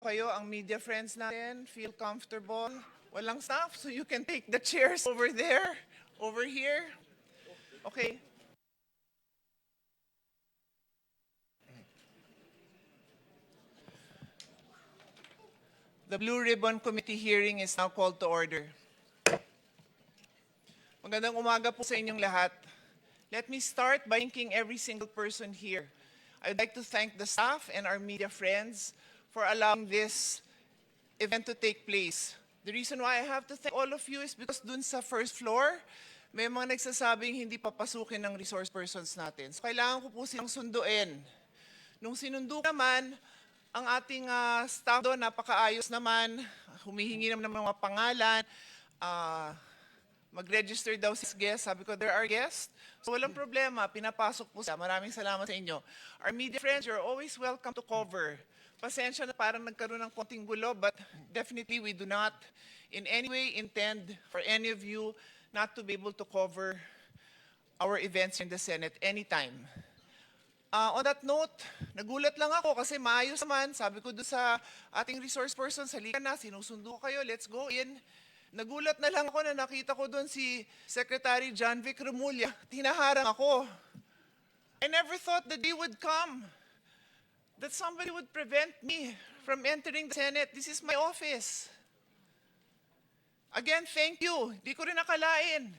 kayo, ang media friends natin, feel comfortable. Walang staff, so you can take the chairs over there, over here. Okay. The Blue Ribbon Committee hearing is now called to order. Magandang umaga po sa inyong lahat. Let me start by thanking every single person here. I'd like to thank the staff and our media friends for allowing this event to take place. The reason why I have to thank all of you is because dun sa first floor, may mga nagsasabing hindi papasukin ng resource persons natin. So kailangan ko po silang sunduin. Nung sinundo naman, ang ating staff doon, napakaayos naman, humihingi naman ng mga pangalan, mag-register daw si guest. Sabi ko, there are guests. So walang problema, pinapasok po siya. Maraming salamat sa inyo. Our media friends, you're always welcome to cover. Pasensya na parang nagkaroon ng konting gulo, but definitely we do not in any way intend for any of you not to be able to cover our events in the Senate anytime. On that note, nagulat lang ako kasi maayos naman. Sabi ko doon sa ating resource person, halika na, sinusundo ko kayo, let's go in. Nagulat na lang ako na nakita ko doon si Secretary John Vic Remulla. Tinaharang ako. I never thought the day would come that somebody would prevent me from entering the Senate. This is my office. Again, thank you. Di ko rin nakalain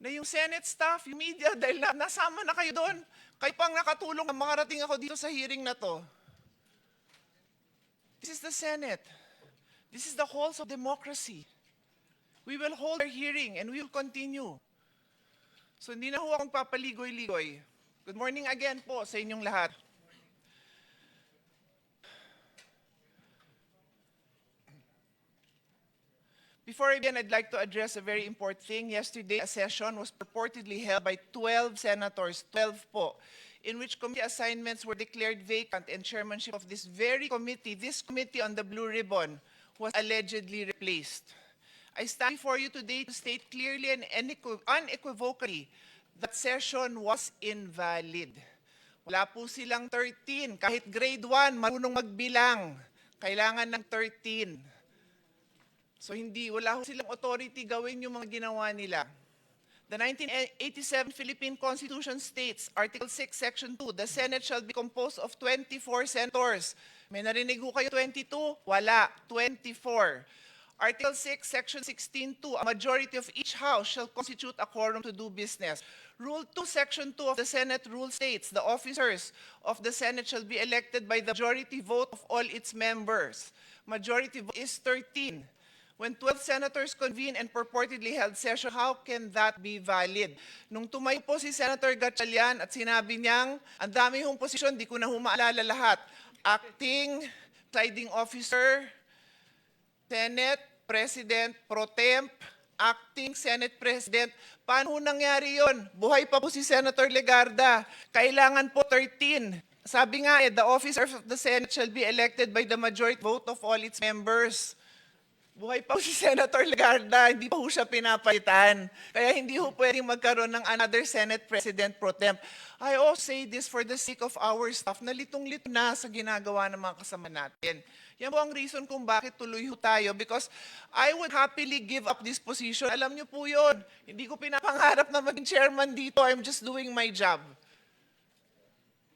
na yung Senate staff, yung media, dahil nasama na kayo doon, kayo pang nakatulong na makarating ako dito sa hearing na to. This is the Senate. This is the halls of democracy. We will hold our hearing and we will continue. So hindi na ho akong papaligoy-ligoy. Good morning again po sa inyong lahat. Before I begin, I'd like to address a very important thing. Yesterday, a session was purportedly held by 12 senators, 12 po, in which committee assignments were declared vacant and chairmanship of this very committee, this committee on the Blue Ribbon, was allegedly replaced. I stand before you today to state clearly and unequivocally that session was invalid. Wala po silang 13. Kahit grade 1, marunong magbilang. Kailangan ng 13. So wala ho silang authority gawin yung mga ginawa nila. The 1987 Philippine Constitution states, Article 6, Section 2, the Senate shall be composed of 24 senators. May narinig ho kayo 22? Wala, 24. Article 6, Section 16.2, a majority of each house shall constitute a quorum to do business. Rule 2, Section 2 of the Senate rule states, the officers of the Senate shall be elected by the majority vote of all its members. Majority vote is 13. When 12 senators convene and purportedly held session, how can that be valid? Nung tumayo po si Senator Gatchalian at sinabi niyang, ang dami hong posisyon, di ko na humaalala lahat. Acting, presiding officer, Senate, President, Pro Temp, Acting Senate President. Paano nangyari yon? Buhay pa po si Senator Legarda. Kailangan po 13. Sabi nga the officers of the Senate shall be elected by the majority vote of all its members. Buhay pa si Senator Legarda, hindi pa ho siya pinapalitan. Kaya hindi ho pwedeng magkaroon ng another Senate President Pro Temp. I also say this for the sake of our staff na litong-lito na sa ginagawa ng mga kasama natin. Yan po ang reason kung bakit tuloy ho tayo because I would happily give up this position. Alam niyo po yun, hindi ko pinapangarap na maging chairman dito. I'm just doing my job.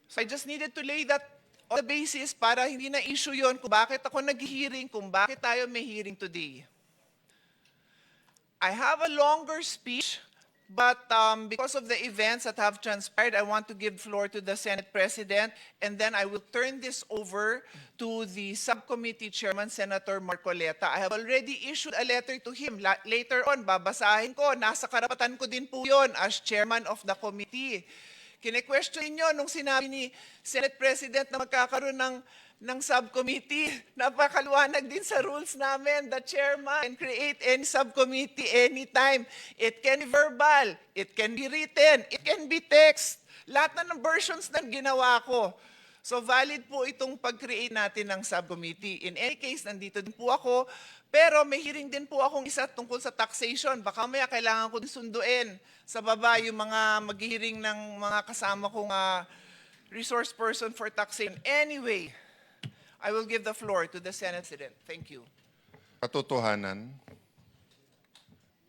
So I just needed to lay that on the basis para hindi na issue yon kung bakit ako nag-hearing, kung bakit tayo may hearing today. I have a longer speech, but because of the events that have transpired, I want to give floor to the Senate President, and then I will turn this over to the subcommittee chairman, Senator Marcoleta. I have already issued a letter to him. Later on, babasahin ko, nasa karapatan ko din po yon as chairman of the committee. Kine-question nyo nung sinabi ni Senate President na magkakaroon ng subcommittee. Napakaluwanag din sa rules namin. The chairman can create any subcommittee anytime. It can be verbal, it can be written, it can be text. Lahat na ng versions ng ginawa ko. So valid po itong pag-create natin ng subcommittee. In any case, nandito din po ako. Pero may hearing din po akong isa tungkol sa taxation. Baka maya kailangan ko din sunduin sa baba yung mga mag-hearing ng mga kasama kong resource person for taxation. Anyway, I will give the floor to the Senate President. Thank you. Katotohanan,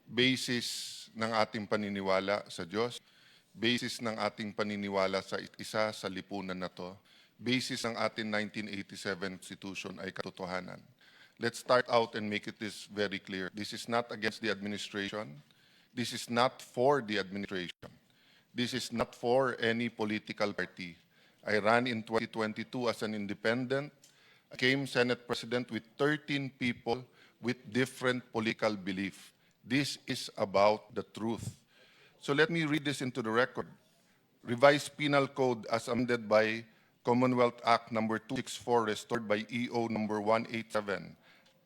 basis ng ating paniniwala sa Diyos, basis ng ating paniniwala sa isa sa lipunan na to, basis ng ating 1987 Constitution ay katotohanan. Let's start out and make this very clear. This is not against the administration. This is not for the administration. This is not for any political party. I ran in 2022 as an independent. I became Senate President with 13 people with different political belief. This is about the truth. So let me read this into the record. Revised Penal Code as amended by Commonwealth Act number 264, restored by EO number 187.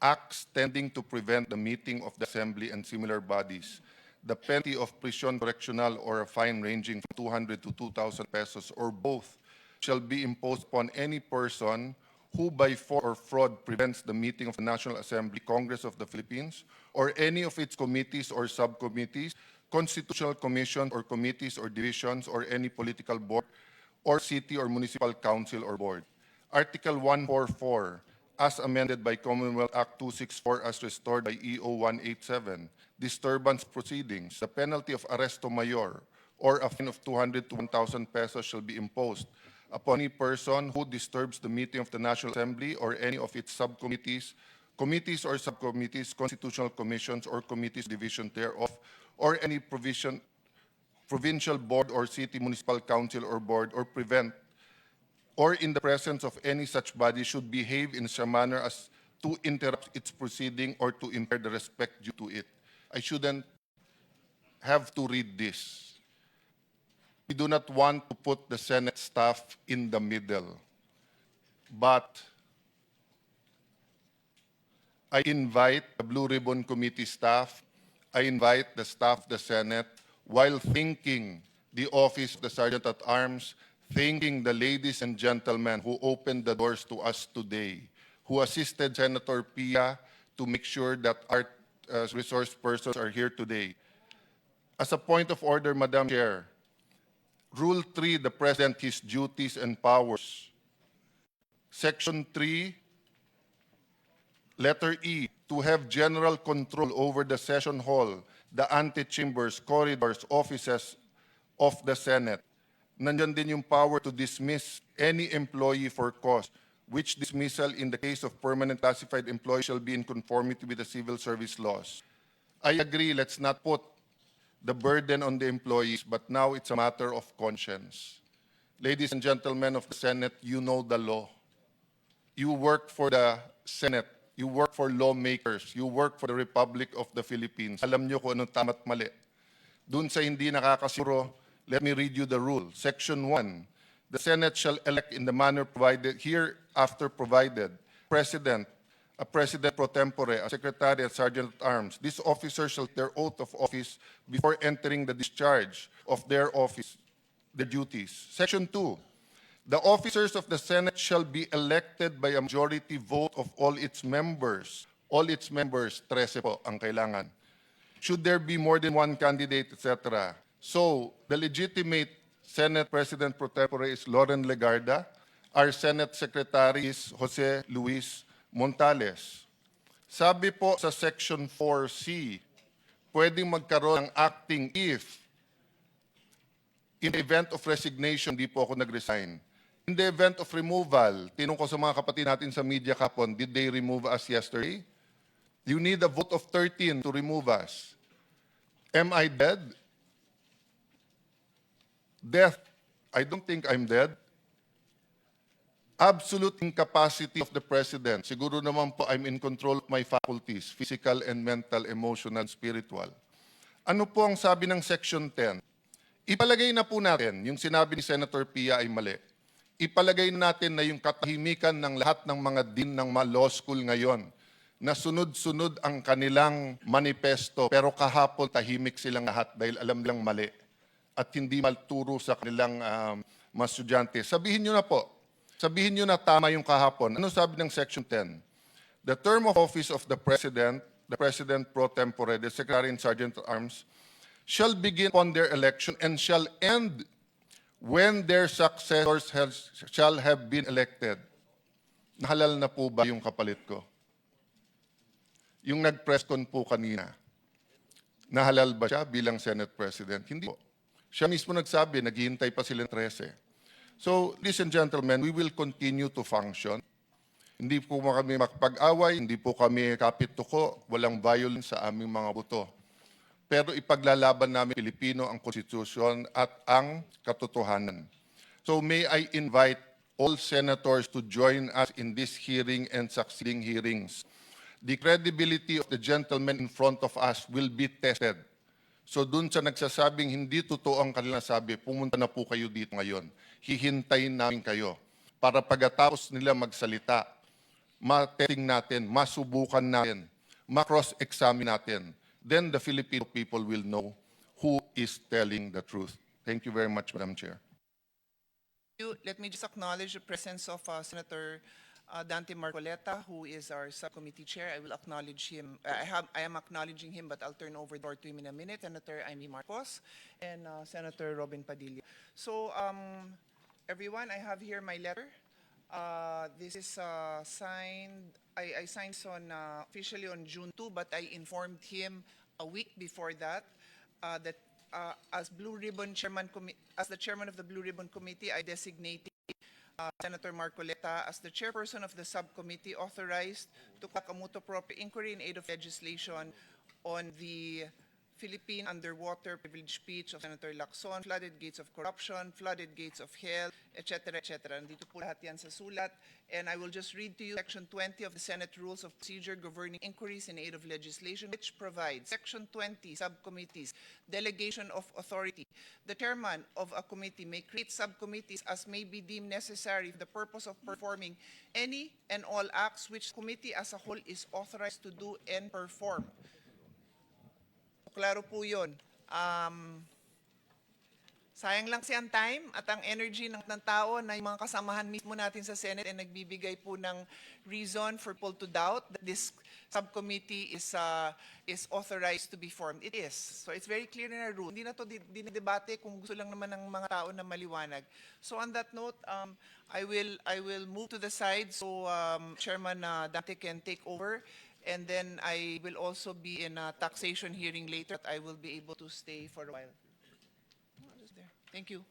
Acts tending to prevent the meeting of the assembly and similar bodies. The penalty of prison correctional or a fine ranging from 200 to 2,000 pesos or both shall be imposed upon any person who by force or fraud prevents the meeting of the National Assembly, Congress of the Philippines, or any of its committees or subcommittees, constitutional commissions or committees or divisions, or any political board, or city or municipal council or board. Article 144, as amended by Commonwealth Act 264 as restored by EO 187, disturbance proceedings, the penalty of arresto mayor or a fine of 200 to 1,000 pesos shall be imposed upon any person who disturbs the meeting of the National Assembly or any of its subcommittees, committees or subcommittees, constitutional commissions or committees division thereof, or any provincial board or city municipal council or board, or prevent or in the presence of any such body should behave in such a manner as to interrupt its proceeding or to impair the respect due to it. I shouldn't have to read this. We do not want to put the Senate staff in the middle. But I invite the Blue Ribbon Committee staff, I invite the staff of the Senate, while thanking the Office of the Sergeant at Arms, thanking the ladies and gentlemen who opened the doors to us today, who assisted Senator Pia to make sure that our resource persons are here today. As a point of order, Madam Chair, Rule 3, the President, his duties and powers. Section 3, letter E, to have general control over the session hall, the antechambers, corridors, offices of the Senate. Nandiyan din yung power to dismiss any employee for cause, which dismissal in the case of permanent classified employee shall be in conformity with the civil service laws. I agree, let's not put the burden on the employees, but now it's a matter of conscience. Ladies and gentlemen of the Senate, you know the law. You work for the Senate. You work for lawmakers. You work for the Republic of the Philippines. Alam nyo kung anong tama't mali. Dun sa hindi nakakasiguro, let me read you the rule. Section 1, the Senate shall elect in the manner provided, hereafter provided, President, a President pro tempore, a Secretary, a Sergeant at Arms. These officers shall take their oath of office before entering the discharge of their office, their duties. Section 2, the officers of the Senate shall be elected by a majority vote of all its members. All its members, 13 po ang kailangan. Should there be more than one candidate, etc. So, the legitimate Senate President pro tempore is Loren Legarda. Our Senate Secretary is Jose Luis Montales. Sabi po sa Section 4C, pwedeng magkaroon ng acting if in the event of resignation, di po ako nag-resign. In the event of removal, tinong ko sa mga kapatid natin sa media kapon, did they remove us yesterday? You need a vote of 13 to remove us. Am I dead? Death. I don't think I'm dead. Absolute incapacity of the President. Siguro naman po I'm in control of my faculties, physical and mental, emotional, spiritual. Ano po ang sabi ng Section 10? Ipalagay na po natin, yung sinabi ni Senator Pia ay mali. Ipalagay natin na yung katahimikan ng lahat ng mga dean ng mga law school ngayon, na sunod-sunod ang kanilang manifesto, pero kahapon tahimik silang lahat dahil alam nilang mali at hindi malturo sa kanilang mga estudyante. Sabihin nyo na po, sabihin nyo na tama yung kahapon. Ano sabi ng Section 10? The term of office of the President pro tempore, the Secretary and Sergeant at Arms, shall begin upon their election and shall end when their successors shall have been elected. Nahalal na po ba yung kapalit ko? Yung nag-press con po kanina, nahalal ba siya bilang Senate President? Hindi po. Siya mismo nagsabi, naghihintay pa sila ng 13. So, ladies and gentlemen, we will continue to function. Hindi po kami makapag-away, hindi po kami kapit-tuko, walang violence sa aming mga buto. Pero ipaglalaban namin Pilipino ang konstitusyon at ang katotohanan. So may I invite all senators to join us in this hearing and succeeding hearings. The credibility of the gentleman in front of us will be tested. So dun sa nagsasabing hindi totoo ang kanilang sabi, pumunta na po kayo dito ngayon. Hihintayin namin kayo para pagkatapos nila magsalita, ma-testing natin, masubukan natin, ma-cross-examine natin. Then the Filipino people will know who is telling the truth. Thank you very much, Madam Chair. Let me just acknowledge the presence of Senator Dante Marcoleta, who is our subcommittee chair. I will acknowledge him. I am acknowledging him, but I'll turn over the floor to him in a minute. Senator Amy Marcos and Senator Robin Padilla. So, everyone, I have here my letter. This is signed. I signed this on officially on June 2, but I informed him a week before that that as Blue Ribbon Chairman, as the chairman of the Blue Ribbon Committee, I designated Senator Marcoleta as the chairperson of the subcommittee authorized to conduct a motu proprio inquiry in aid of legislation on the Philippine underwater privilege speech of Senator Lacson, flooded gates of corruption, flooded gates of hell, etc., etc. Nandito po lahat yan sa sulat. And I will just read to you Section 20 of the Senate Rules of Procedure governing inquiries in aid of legislation, which provides Section 20, subcommittees, delegation of authority. The chairman of a committee may create subcommittees as may be deemed necessary for the purpose of performing any and all acts which committee as a whole is authorized to do and perform. Klaro po yun. Sayang lang siya ang time at ang energy ng tao na yung mga kasamahan mismo natin sa Senate ay nagbibigay po ng reason for people to doubt that this subcommittee is authorized to be formed. It is. So it's very clear in our rule. Hindi na to dinidebate kung gusto lang naman ng mga tao na maliwanag. So on that note, I will move to the side so Chairman Dante can take over. And then I will also be in a taxation hearing later. I will be able to stay for a while. Just there. Thank you.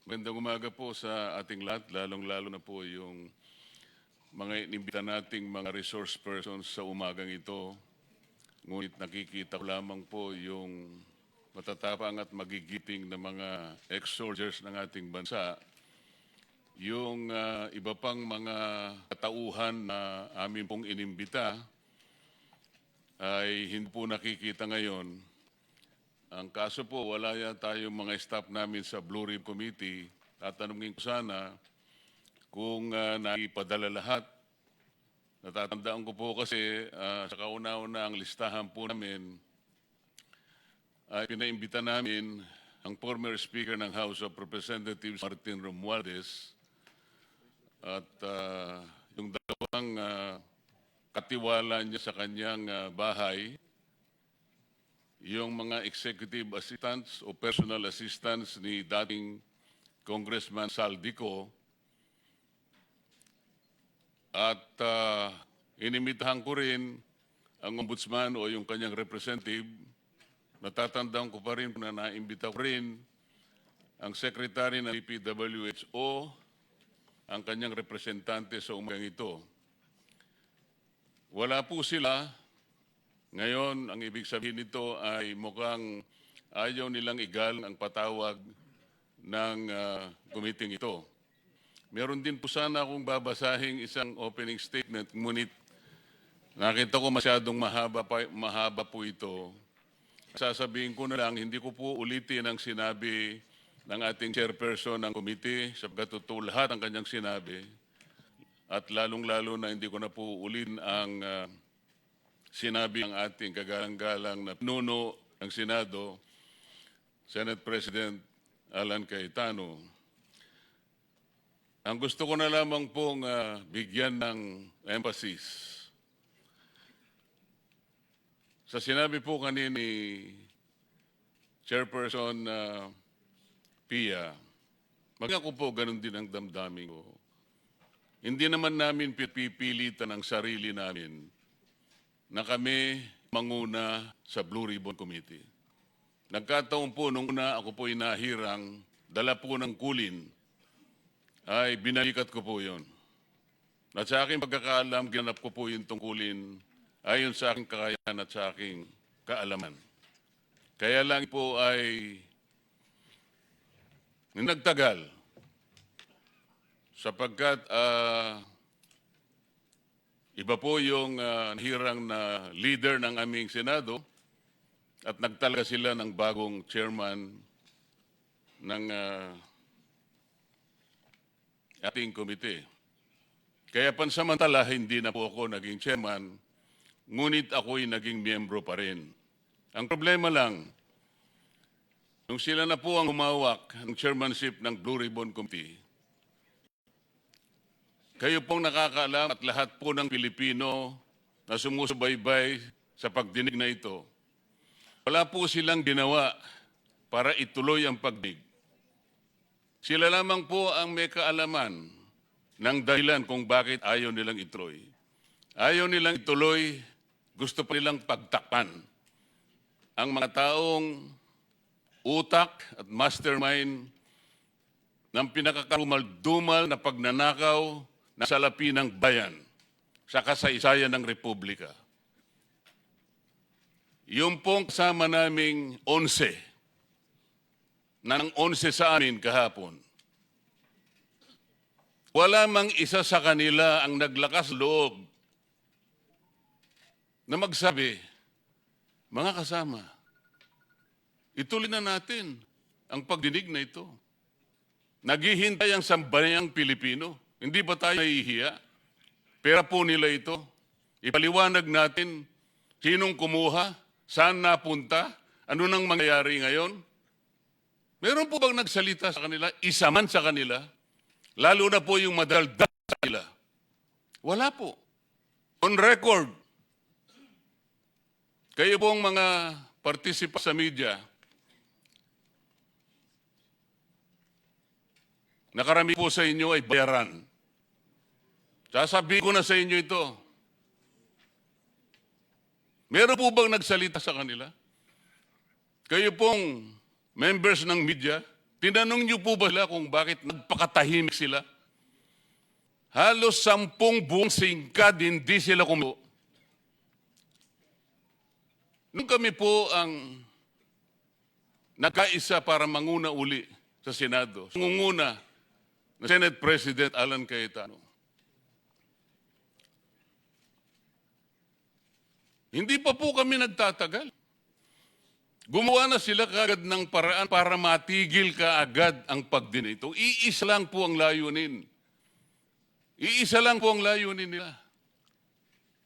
Magandang umaga po sa ating lahat, lalong-lalo na po yung mga inimbita nating mga resource persons sa umagang ito. Ngunit nakikita ko lamang po yung matatapang at magigiting na mga ex-soldiers ng ating bansa. Yung iba pang mga katauhan na amin pong inimbita ay hindi po nakikita ngayon. Ang kaso po, wala yan tayong mga staff namin sa Blue Ribbon Committee. Tatanungin ko sana kung naipadala lahat. Natatandaan ko po kasi sa kauna-una ang listahan po namin ay pinaimbita namin ang former Speaker ng House of Representatives, Martin Romualdez, at yung dalawang katiwala niya sa kanyang bahay, yung mga executive assistants o personal assistants ni dating Congressman Saldico, at inimitahan ko rin ang ombudsman o yung kanyang representative. Natatandaan ko pa rin na naimbita ko rin ang Secretary ng DPWHO, ang kanyang representante sa umagang ito. Wala po sila. Ngayon, ang ibig sabihin nito ay mukhang ayaw nilang igalang ang patawag ng committee ito. Meron din po sana akong babasahing isang opening statement, ngunit nakita ko masyadong mahaba po ito. Sasabihin ko na lang, hindi ko po ulitin ang sinabi ng ating chairperson ng committee sapagkat totoo lahat ang kanyang sinabi. At lalong-lalo na hindi ko na po ulitin ang sinabi ng ating kagalang-galang na pinuno ng Senado, Senate President Alan Cayetano. Ang gusto ko na lamang pong bigyan ng emphasis sa sinabi po kanina ni Chairperson Pia, maging ako po ganun din ang damdamin ko. Hindi naman namin pipilitan ang sarili namin na kami manguna sa Blue Ribbon Committee. Nagkataon po nung una ako po inahirang, dala po ng kulin, ay binalikat ko po yon. At sa aking pagkakaalam, ginanap ko po yung tungkulin ayon sa aking kakayahan at sa aking kaalaman. Kaya lang po ay nagtagal sapagkat iba po yung hirang na leader ng aming Senado at nagtalaga sila ng bagong chairman ng ating komite. Kaya pansamantala hindi na po ako naging chairman, ngunit ako'y naging miyembro pa rin. Ang problema lang, nung sila na po ang humawak ng chairmanship ng Blue Ribbon Committee, kayo pong nakakaalam at lahat po ng Pilipino na sumusubaybay sa pagdinig na ito, wala po silang ginawa para ituloy ang pagdinig. Sila lamang po ang may kaalaman ng dahilan kung bakit ayaw nilang ituloy. Ayaw nilang ituloy, gusto pa nilang pagtakpan ang mga taong utak at mastermind ng pinakakarumal-dumal na pagnanakaw na salapi ng bayan sa kasaysayan ng Republika. Yung pong kasama naming 11, na ng 11 sa amin kahapon, wala mang isa sa kanila ang naglakas loob na magsabi, mga kasama, ituloy na natin ang pagdinig na ito. Naghihintay ang sambayang Pilipino. Hindi ba tayo nahihiya? Pera po nila ito. Ipaliwanag natin sinong kumuha, saan napunta, ano nang mangyayari ngayon. Meron po bang nagsalita sa kanila? Isa man sa kanila? Lalo na po yung madaldal sa kanila. Wala po. On record, kayo pong mga participants sa media, nakarami po sa inyo ay bayaran. Sasabihin ko na sa inyo ito. Meron po bang nagsalita sa kanila? Kayo pong members ng media, tinanong niyo po ba sila kung bakit nagpakatahimik sila? Halos 10 buong singkad hindi sila kumuha. Nung kami po ang nagkaisa para manguna uli sa Senado, sumunguna na Senate President Alan Cayetano. Hindi pa po kami nagtatagal. Gumawa na sila kaagad ng paraan para matigil kaagad ang pagdinig. Iisa lang po ang layunin. Iisa lang po ang layunin nila.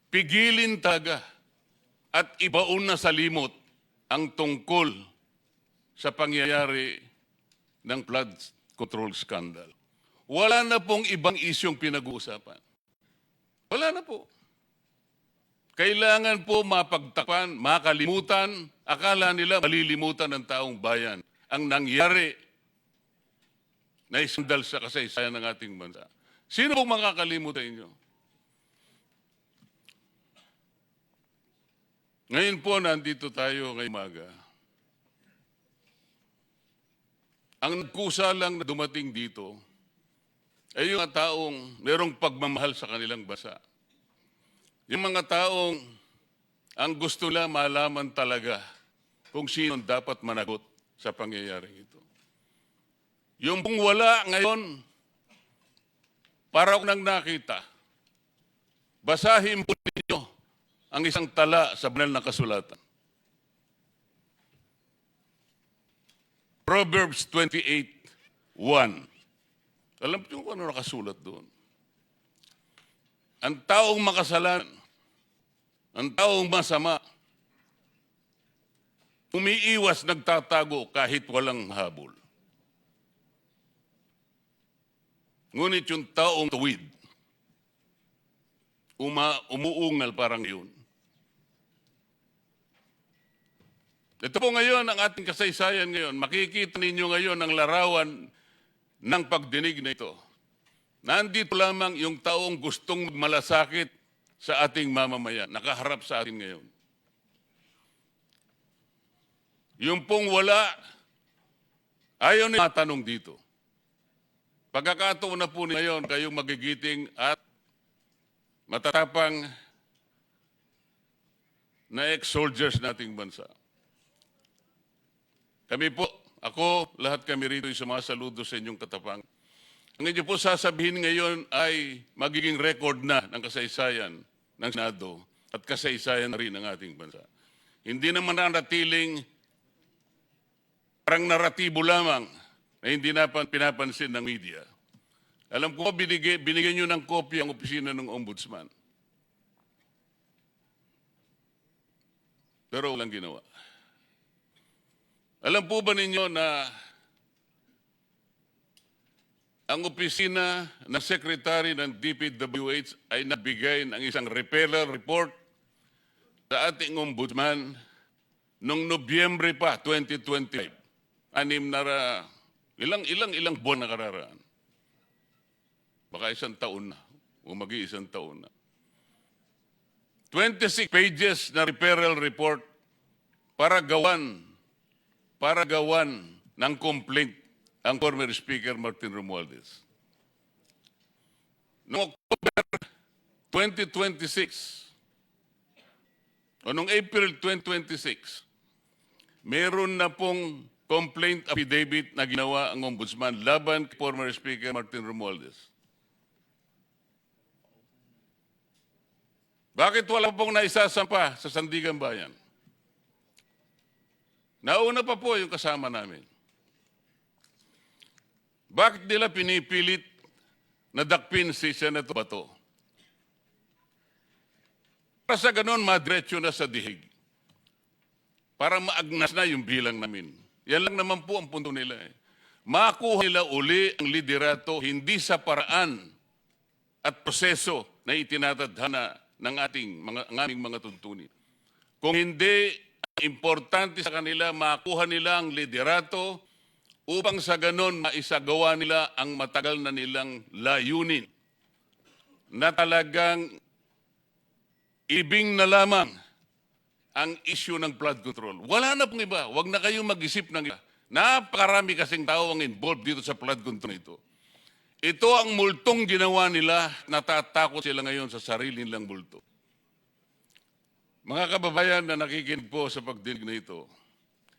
Pigilin taga at ibaon na sa limot ang tungkol sa pangyayari ng flood control scandal. Wala na pong ibang isyong pinag-uusapan. Wala na po. Kailangan po mapagtakpan, makalimutan, akala nila malilimutan ng taong bayan ang nangyari na isandal sa kasaysayan ng ating bansa. Sino pong makakalimutan inyo? Ngayon po, nandito tayo ngayong umaga. Ang nagkusa lang na dumating dito ay yung mga taong merong pagmamahal sa kanilang bansa. Yung mga taong ang gusto nila malaman talaga kung sino dapat managot sa pangyayaring ito. Yung pong wala ngayon, para ko nang nakita, basahin po ninyo ang isang tala sa banal na kasulatan. Proverbs 28:1. Alam niyo kung ano nakasulat doon? Ang taong makasalanan, ang taong masama, umiiwas, nagtatago kahit walang habol. Ngunit yung taong tuwid, umuungal parang yun. Ito po ngayon ang ating kasaysayan ngayon. Makikita ninyo ngayon ang larawan ng pagdinig na ito. Nandito lamang yung taong gustong malasakit sa ating mamamayan, nakaharap sa atin ngayon. Yung pong wala, ayaw na matanong dito. Pagkakataon na po ngayon, kayong magigiting at matatapang na ex-soldiers nating bansa. Kami po, ako, lahat kami rito ay sumasaludo sa inyong katapang. Ang inyo po sasabihin ngayon ay magiging record na ng kasaysayan ng Senado at kasaysayan na rin ng ating bansa. Hindi naman nanatiling parang naratibo lamang na hindi na pinapansin ng media. Alam ko, binigyan nyo ng kopya ang opisina ng Ombudsman. Pero walang ginawa. Alam po ba ninyo na ang opisina ng Secretary ng DPWH ay nabigay ng isang referral report sa ating Ombudsman noong Nobyembre pa, 2025. Ilang buwan na kararaan. Baka isang taon na, o mag-iisang taon na. 26 pages na referral report para gawan ng complaint ang former Speaker Martin Romualdez. Noong October 2026, o noong April 2026, meron na pong complaint affidavit na ginawa ang Ombudsman laban kay former Speaker Martin Romualdez. Bakit wala pong naisasampa sa Sandigan Bayan? Nauna pa po yung kasama namin. Bakit nila pinipilit na dakpin si Senator Bato? Para sa ganon, madiretso na sa dihig. Para maagnas na yung bilang namin. Yan lang naman po ang punto nila. Makuha nila uli ang liderato hindi sa paraan at proseso na itinatadhana ng aming mga tuntunin. Kung hindi, importante sa kanila, makuha nila ang liderato upang sa ganon maisagawa nila ang matagal na nilang layunin na talagang ibing na lamang ang issue ng flood control. Wala na pong iba. Huwag na kayong mag-isip ng iba. Napakarami kasing tao ang involved dito sa flood control ito. Ito ang multong ginawa nila, natatakot sila ngayon sa sarili nilang multo. Mga kababayan na nakikinig po sa pagdinig na ito,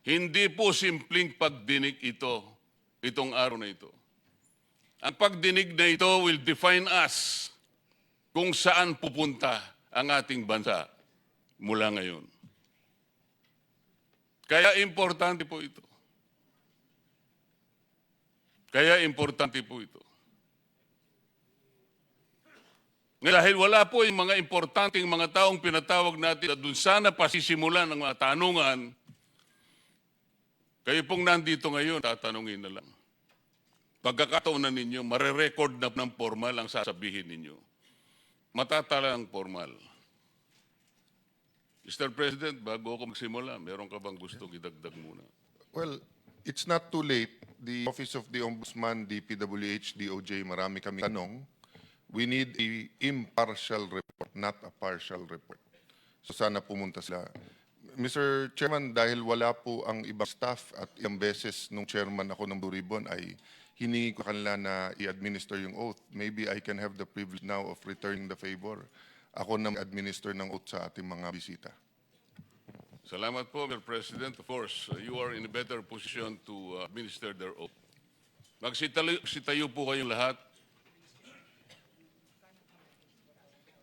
hindi po simpleng pagdinig itong araw na ito. Ang pagdinig na ito will define us kung saan pupunta ang ating bansa mula ngayon. Kaya importante po ito. Dahil wala po yung mga importanteng mga taong pinatawag natin at dun sana pasisimulan ng mga tanungan, kayo pong nandito ngayon, tatanungin na lang. Pagkakataon na ninyo, marerecord na ng formal ang sasabihin ninyo. Matatala ang formal. Mr. President, bago ako magsimula, meron ka bang gustong idagdag muna? Well, it's not too late. The Office of the Ombudsman, DPWH, DOJ, marami kami tanong. We need an impartial report, not a partial report. So sana pumunta sila. Mr. Chairman, dahil wala po ang ibang staff at ilang beses nung chairman ako ng Blue Ribbon ay hiningi ko kanila na i-administer yung oath. Maybe I can have the privilege now of returning the favor. Ako na administer ng oath sa ating mga bisita. Salamat po, Mr. President. Of course, you are in a better position to administer their oath. Magsitayo po kayong lahat.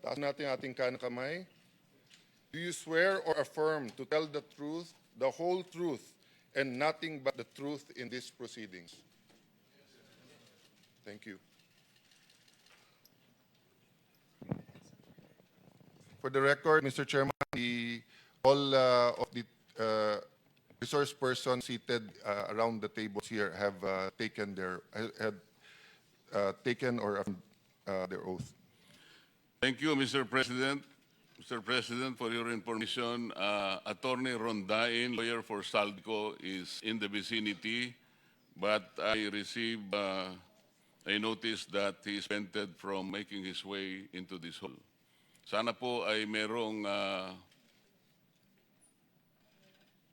Taas natin ating kanang kamay. Do you swear or affirm to tell the truth, the whole truth, and nothing but the truth in these proceedings? Thank you. For the record, Mr. Chairman, all of the resource persons seated around the tables here have taken or affirmed their oath. Thank you, Mr. President. Mr. President, for your information, Attorney Rondain, lawyer for Saldico, is in the vicinity, but I received a notice that he is prevented from making his way into this hall. Sana po ay merong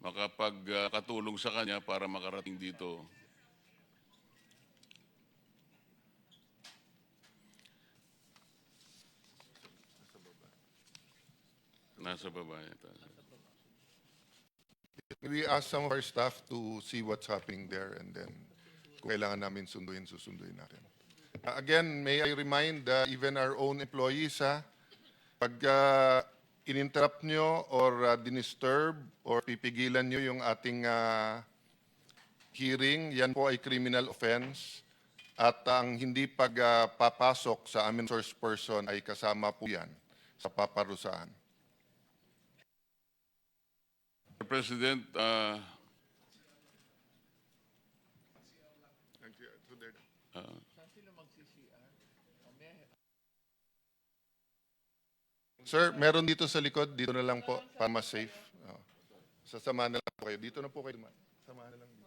makapagkatulong sa kanya para makarating dito. Nasa baba yata. We ask some of our staff to see what's happening there and then kung kailangan namin sunduin, susunduin natin. Again, may I remind even our own employees, pag in-interrupt nyo or dinisturb or pipigilan nyo yung ating hearing, yan po ay criminal offense. At ang hindi pagpapasok sa amin source person ay kasama po yan sa paparusahan. Mr. President, Sir, meron dito sa likod. Dito na lang po para mas safe. Sasamahan na lang po kayo. Dito na po kayo. Samahan na lang dito.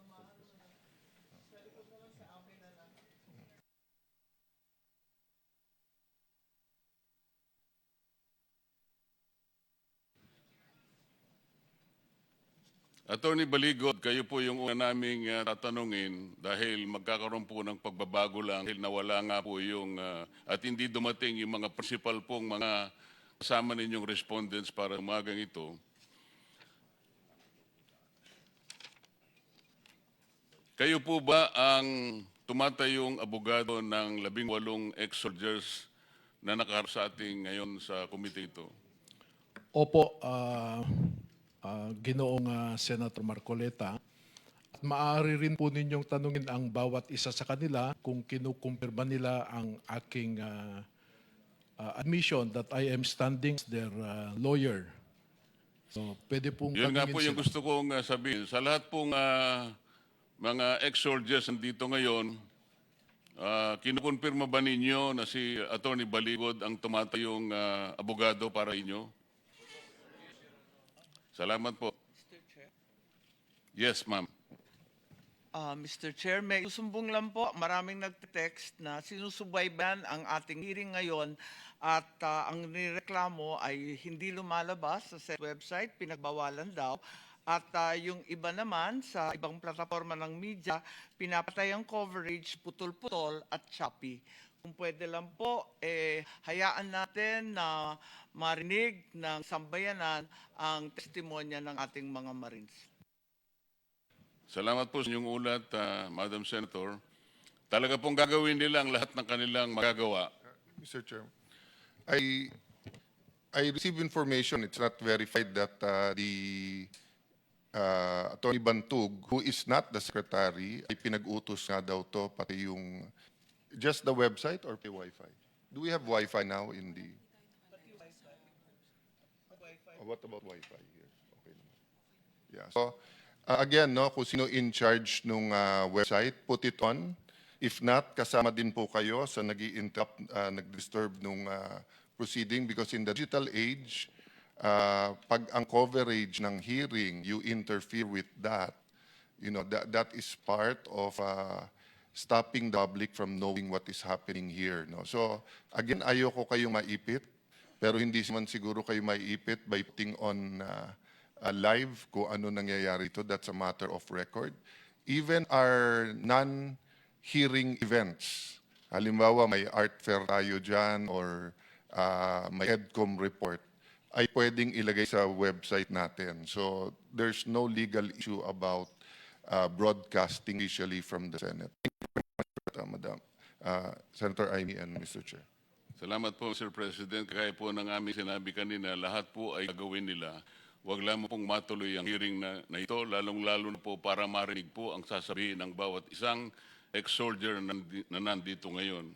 Attorney Baligod, kayo po yung una naming tatanungin dahil magkakaroon po ng pagbabago lang dahil nawala nga po yung at hindi dumating yung mga principal pong mga kasama ninyong respondents para umagang ito. Kayo po ba ang tumatayong abogado ng 18 ex-soldiers na nakaharap sa ating ngayon sa komite ito? Opo, Ginoong Senator Marcoleta. At maaari rin po ninyong tanungin ang bawat isa sa kanila kung kinukumpirma nila ang aking admission that I am standing as their lawyer. So, pwede pong Yun nga tanungin po yung sila. gusto kong sabihin. Sa lahat pong mga ex-soldiers nandito ngayon, kinukumpirma ba ninyo na si Attorney Baligod ang tumatayong abogado para inyo? Salamat po. Yes, ma'am. Mr. Chair, may susumbong lang po. Maraming nagte-text na sinusubaybayan ang ating hearing ngayon at ang nireklamo ay hindi lumalabas sa said website, pinagbawalan daw. At yung iba naman sa ibang plataforma ng media, pinapatay ang coverage, putol-putol at choppy. Kung pwede lang po, hayaan natin na marinig ng sambayanan ang testimonya ng ating mga Marines. Salamat po sa inyong ulat, Madam Senator. Talaga pong gagawin nila ang lahat ng kanilang magagawa. Mr. Chair, I received information, it's not verified, that the Attorney Bantug, who is not the secretary, ay pinag-utos nga daw to, pati yung, just the website or pay Wi-Fi? Do we have Wi-Fi now in the... What about Wi-Fi here? Okay naman. Yeah. So, again, no, kung sino in charge nung website, put it on. If not, kasama din po kayo sa nag-i-interrupt, nag-disturb nung proceeding because in the digital age, pag ang coverage ng hearing, you interfere with that, you know, that is part of stopping the public from knowing what is happening here. No? So, again, ayoko kayo maipit, pero hindi man siguro kayo maiipit by putting on live kung ano nangyayari ito. That's a matter of record. Even our non-hearing events, halimbawa may art fair tayo dyan or may EDCOM report, ay pwedeng ilagay sa website natin. So there's no legal issue about broadcasting officially from the Senate. Thank you very much, Madam. Senator Amy and Mr. Chair. Salamat po, Mr. President. Kaya po ng aming sinabi kanina, lahat po ay gagawin nila. Huwag lamang pong matuloy ang hearing na ito, lalong-lalo na po para marinig po ang sasabihin ng bawat isang ex-soldier na nandito ngayon.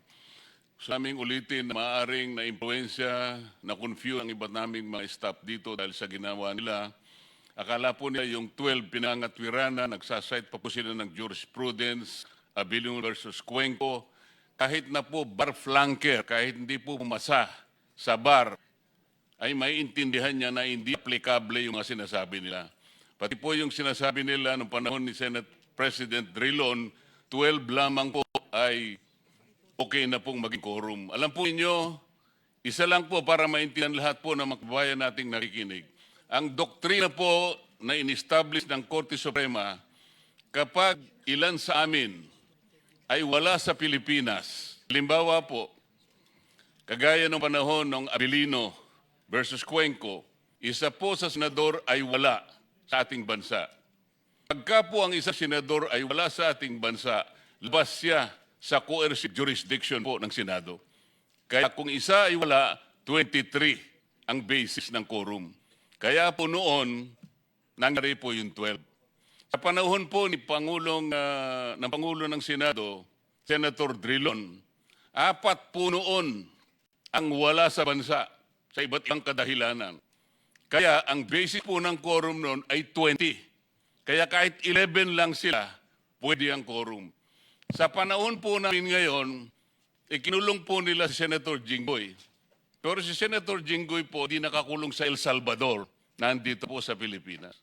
Sa aming ulitin, maaaring na-impluensya, na-confuse ang iba't naming mga staff dito dahil sa ginawa nila. Akala po nila yung 12 pinangatwirana, nagsasite pa po sila ng jurisprudence, Abilino versus Cuenco, kahit na po bar flanker, kahit hindi po pumasa sa bar, ay maiintindihan niya na hindi applicable yung mga sinasabi nila. Pati po yung sinasabi nila noong panahon ni Senate President Drilon, 12 lamang po ay okay na pong maging quorum. Alam po ninyo, isa lang po para maintindihan lahat po ng mga kababayan nating nakikinig. Ang doktrina po na in-establish ng Korte Suprema, kapag ilan sa amin ay wala sa Pilipinas, halimbawa po, kagaya ng panahon ng Abilino versus Cuenco, isa po sa senador ay wala sa ating bansa. Pagka po ang isa senador ay wala sa ating bansa, labas siya sa coercive jurisdiction po ng Senado. Kaya kung isa ay wala, 23 ang basis ng quorum. Kaya po noon, nangyari po yung 12. Sa panahon po ni Pangulo ng Senado, Senator Drilon, 4 po noon ang wala sa bansa sa iba't ibang kadahilanan. Kaya ang basis po ng quorum noon ay 20. Kaya kahit 11 lang sila, pwede ang quorum. Sa panahon po namin ngayon, ikinulong po nila si Senator Jinggoy. Pero si Senator Jinggoy po di nakakulong sa El Salvador, nandito po sa Pilipinas.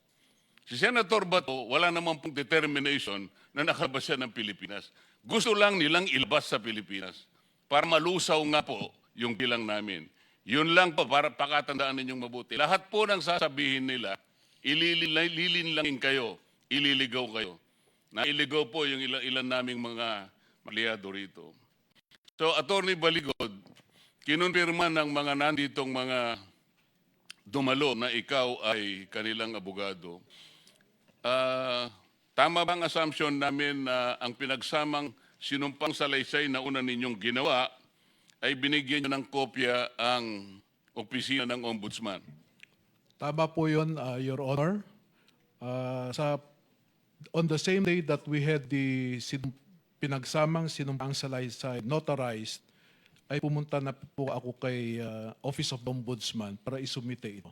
Si Senator Bato, wala naman pong determination na nakalabas siya ng Pilipinas. Gusto lang nilang ilabas sa Pilipinas para malusaw nga po yung bilang namin. Yun lang po para pakatandaan ninyong mabuti. Lahat po ng sasabihin nila, ililinlangin kayo, ililigaw kayo. Nailigaw po yung ilan naming mga aliado rito. So, Attorney Baligod, kinonfirma ng mga nanditong mga dumalo na ikaw ay kanilang abogado. Tama bang assumption namin na ang pinagsamang sinumpang salaysay na una ninyong ginawa ay binigyan nyo ng kopya ang opisina ng Ombudsman? Tama po yun, Your Honor. On the same day that we had the pinagsamang sinumpang salaysay notarized, ay pumunta na po ako kay Office of the Ombudsman para isumite ito.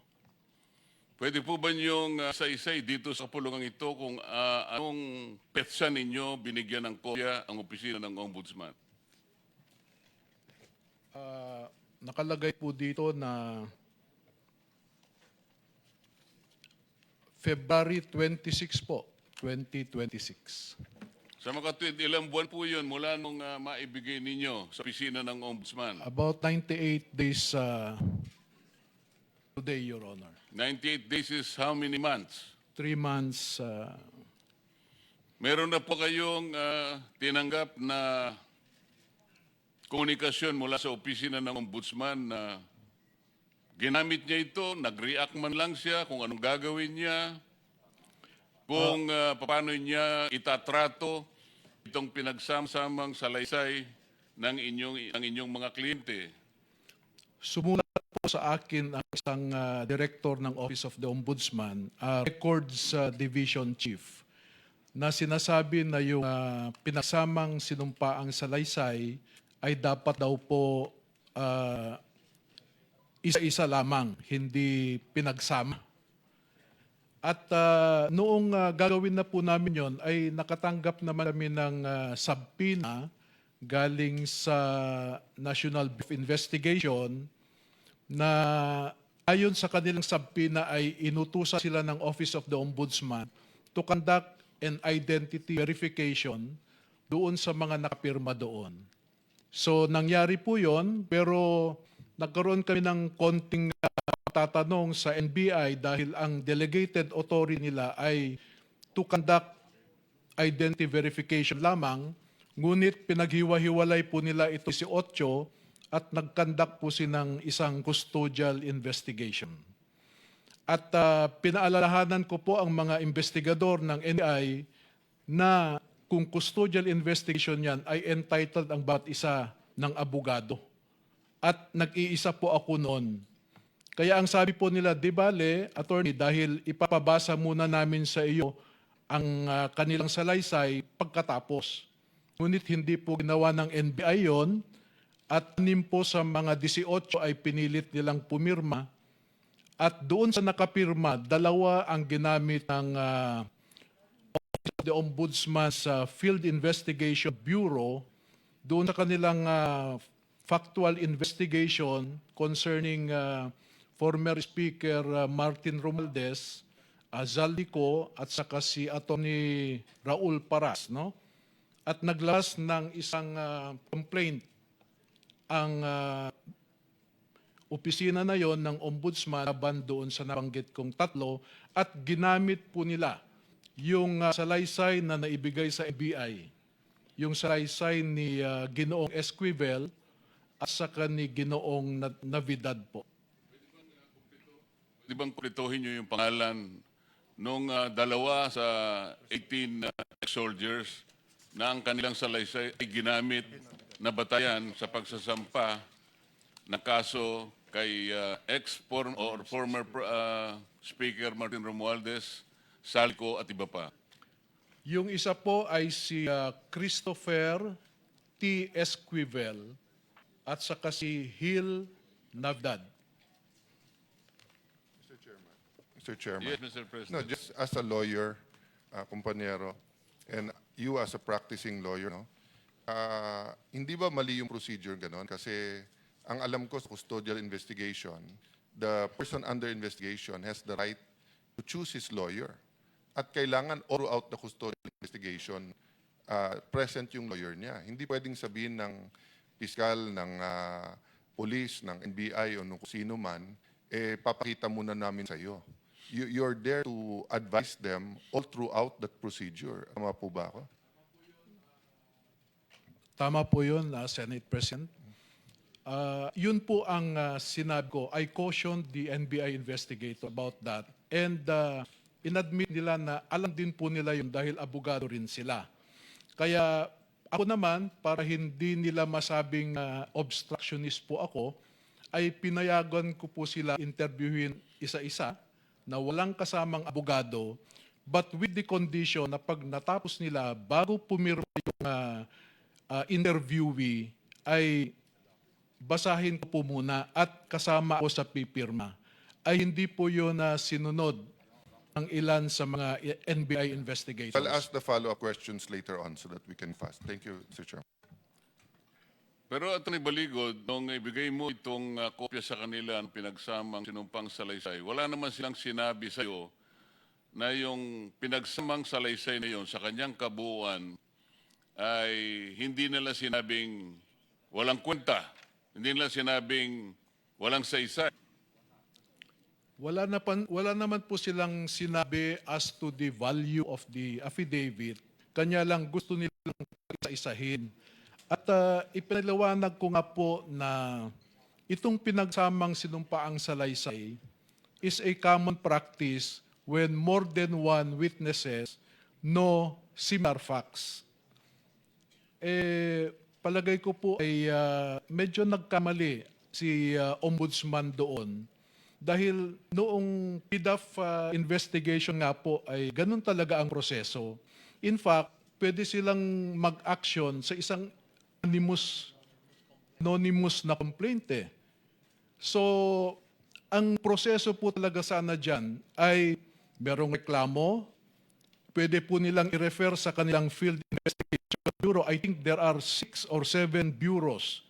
Pwede po ba niyong isa-isay dito sa pulungan ito kung anong petsa ninyo binigyan ng kopya ang opisina ng Ombudsman? Nakalagay po dito na February 26 po, 2026. Sa mga katwid, ilang buwan po yun mula nung maibigay ninyo sa opisina ng Ombudsman? About 98 days today, Your Honor. 98 days is how many months? 3 months. Meron na po kayong tinanggap na komunikasyon mula sa opisina ng Ombudsman na ginamit niya ito, nag-react man lang siya kung anong gagawin niya, kung paano niya itatrato itong pinagsamsamang salaysay ng inyong mga kliyente. Sumulat po sa akin ang isang director ng Office of the Ombudsman, Records Division Chief, na sinasabi na yung pinagsamang sinumpaang salaysay ay dapat daw po isa-isa lamang, hindi pinagsama. At noong gagawin na po namin yon ay nakatanggap naman kami ng subpoena galing sa National Bureau of Investigation na ayon sa kanilang subpoena ay inutusan sila ng Office of the Ombudsman to conduct an identity verification doon sa mga nakapirma doon. So nangyari po yon, pero nagkaroon kami ng konting tatanong sa NBI dahil ang delegated authority nila ay to conduct identity verification lamang, ngunit pinaghiwa-hiwalay po nila ito si 8 at nag-conduct po silang isang custodial investigation. At pinaalalahanan ko po ang mga investigador ng NBI na kung custodial investigation yan ay entitled ang bawat isa ng abogado. At nag-iisa po ako noon. Kaya ang sabi po nila, di bale, attorney, dahil ipapabasa muna namin sa iyo ang kanilang salaysay pagkatapos. Ngunit hindi po ginawa ng NBI yon at 6 po sa mga 18 ay pinilit nilang pumirma at doon sa nakapirma, 2 ang ginamit ng Office of the Ombudsman's Field Investigation Bureau doon sa kanilang factual investigation concerning former Speaker Martin Romualdez, Zaldico at saka si Atty. Raul Paras, no? At naglas ng isang complaint ang opisina na yon ng ombudsman laban doon sa nabanggit kong 3 at ginamit po nila yung salaysay na naibigay sa FBI, yung salaysay ni Ginoong Esquivel at saka ni Ginoong Navidad po. Di bang kumplituhin nyo yung pangalan nung 2 sa 18 soldiers na ang kanilang salaysay ay ginamit na batayan sa pagsasampa na kaso kay former Speaker Martin Romualdez, Salco at iba pa? Yung isa po ay si Christopher T. Esquivel at saka si Hil Navdad. Mr. Chairman. Yes, Mr. President. No, just as a lawyer, kumpanyero, and you as a practicing lawyer, no? Hindi ba mali yung procedure ganon? Kasi ang alam ko sa custodial investigation, the person under investigation has the right to choose his lawyer. At kailangan all throughout the custodial investigation, present yung lawyer niya. Hindi pwedeng sabihin ng piskal, ng police, ng NBI o kung sino man, papakita muna namin sa iyo. You're there to advise them all throughout that procedure. Tama po ba ako? Tama po yun, Senate President. Yun po ang sinabi ko. I cautioned the NBI investigator about that. And inadmit nila na alam din po nila yun dahil abogado rin sila. Kaya ako naman, para hindi nila masabing obstructionist po ako, ay pinayagan ko po sila interviewin isa-isa na walang kasamang abogado, but with the condition na pag natapos nila, bago pumirma yung interviewee, ay basahin ko po muna at kasama ako sa pipirma. Ay hindi po yun na sinunod ng ilan sa mga NBI investigators. I'll ask the follow-up questions later on so that we can fast. Thank you, Mr. Chairman. Pero Atty. Baligod, nung ibigay mo itong kopya sa kanila ng pinagsamang sinumpang salaysay, wala naman silang sinabi sa iyo na yung pinagsamang salaysay na yon sa kanyang kabuuan ay hindi nila sinabing walang kwenta, hindi nila sinabing walang saysay. Wala naman po silang sinabi as to the value of the affidavit. Kanya lang gusto nilang isa-isahin. At ipinaliwanag ko nga po na itong pinagsamang sinumpaang salaysay is a common practice when more than one witnesses know similar facts. Palagay ko po ay medyo nagkamali si Ombudsman doon dahil noong PDAF investigation nga po ay ganun talaga ang proseso. In fact, pwede silang mag-action sa isang anonymous na complaint eh. So, ang proseso po talaga sana dyan ay merong reklamo, pwede po nilang i-refer sa kanilang Field Investigation Bureau. I think there are 6 or 7 bureaus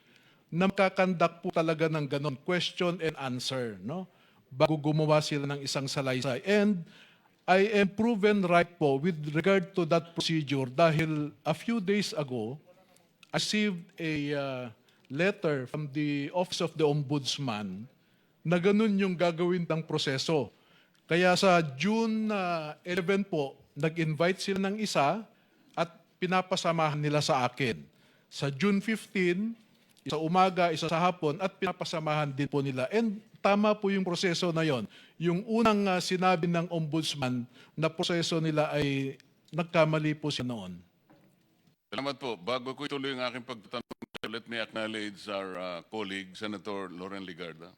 na makakandak po talaga ng ganon, question and answer, no? Bago gumawa sila ng isang salaysay. And I am proven right po with regard to that procedure dahil a few days ago, I received a letter from the Office of the Ombudsman na ganun yung gagawin ng proseso. Kaya sa June 11 po, nag-invite sila ng isa at pinapasamahan nila sa akin. Sa June 15, isa umaga, isa sa hapon, at pinapasamahan din po nila. And tama po yung proseso na yon. Yung unang sinabi ng ombudsman na proseso nila ay nagkamali po siya noon. Salamat po. Bago ko ituloy ang aking pagtatanong, let me acknowledge our colleague, Senator Loren Ligarda.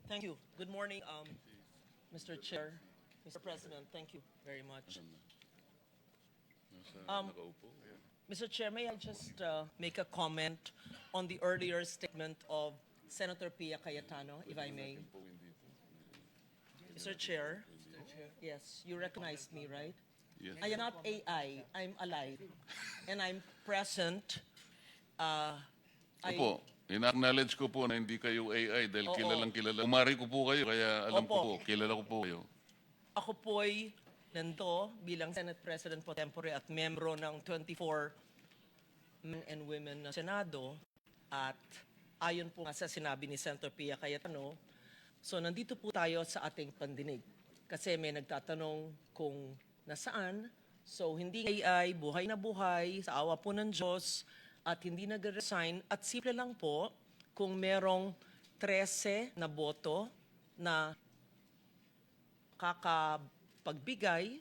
Thank you. Good morning, Mr. Chair, Mr. President. Thank you very much. Mr. Chair, may I just make a comment on the earlier statement of Senator Pia Cayetano, if I may? Mr. Chair, yes, you recognized me, right? Yes. I am not AI. I'm alive. And I'm present. Opo, ina-acknowledge ko po na hindi kayo AI dahil Oo. kilalang kilala. Umari ko po kayo, kaya alam ko Opo. po, kilala ko po kayo. Ako po'y nando bilang Senate President pro tempore at membro ng 24 men and women na Senado. At ayon po nga sa sinabi ni Senator Pia Cayetano, so nandito po tayo sa ating pandinig. Kasi may nagtatanong kung nasaan. So hindi AI, buhay na buhay, sa awa po ng Diyos, at hindi nag-resign. At simple lang po, kung merong 13 na boto na kakapagbigay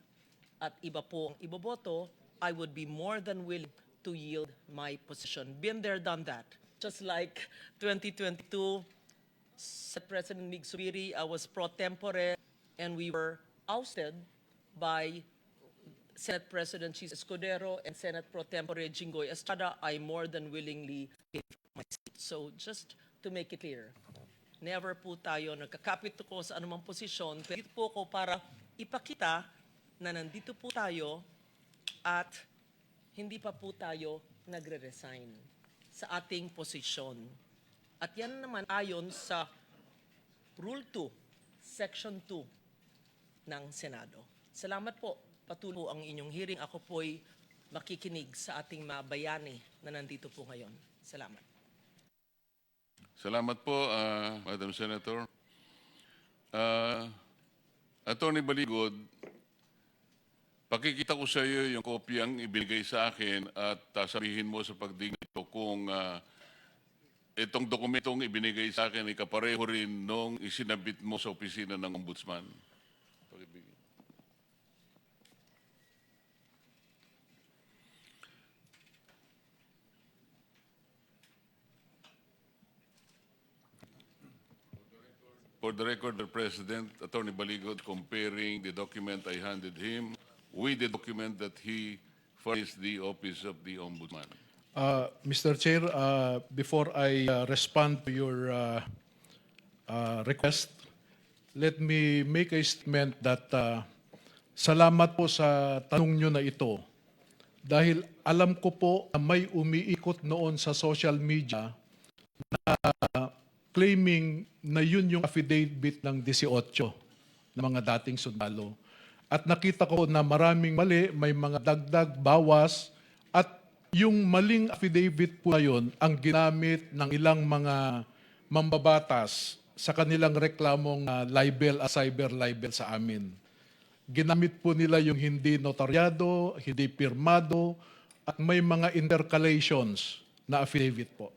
at iba po ang iboboto, I would be more than willing to yield my position. Been there, done that. Just like 2022, sa President Mig Subiri, I was pro tempore and we were ousted by Senate President Chis Escudero and Senate Pro Tempore Jinggoy Estrada. I more than willingly gave my seat. So just to make it clear, never po tayo nagkakapit ko sa anumang posisyon. Pero dito po ko para ipakita na nandito po tayo at hindi pa po tayo nagre-resign sa ating posisyon. At yan naman ayon sa Rule 2, Section 2 ng Senado. Salamat po. Patuloy ang inyong hearing. Ako po'y makikinig sa ating mga bayani na nandito po ngayon. Salamat. Salamat po, Madam Senator. Attorney Baligod, pakikita ko sa iyo yung kopyang ibigay sa akin at sabihin mo sa pagdingin ito kung itong dokumentong ibinigay sa akin ay kapareho rin nung isinabit mo sa opisina ng Ombudsman. Pakibigay. For the record, the President, Attorney Baligod, comparing the document I handed him with the document that he furnished the Office of the Ombudsman. Mr. Chair, before I respond to your request, let me make a statement that salamat po sa tanong nyo na ito. Dahil alam ko po na may umiikot noon sa social media na claiming na yun yung affidavit ng 18 ng mga dating sundalo. At nakita ko na maraming mali, may mga dagdag, bawas, at yung maling affidavit po na yun ang ginamit ng ilang mga mambabatas sa kanilang reklamong libel at cyber libel sa amin. Ginamit po nila yung hindi notaryado, hindi pirmado, at may mga intercalations na affidavit po.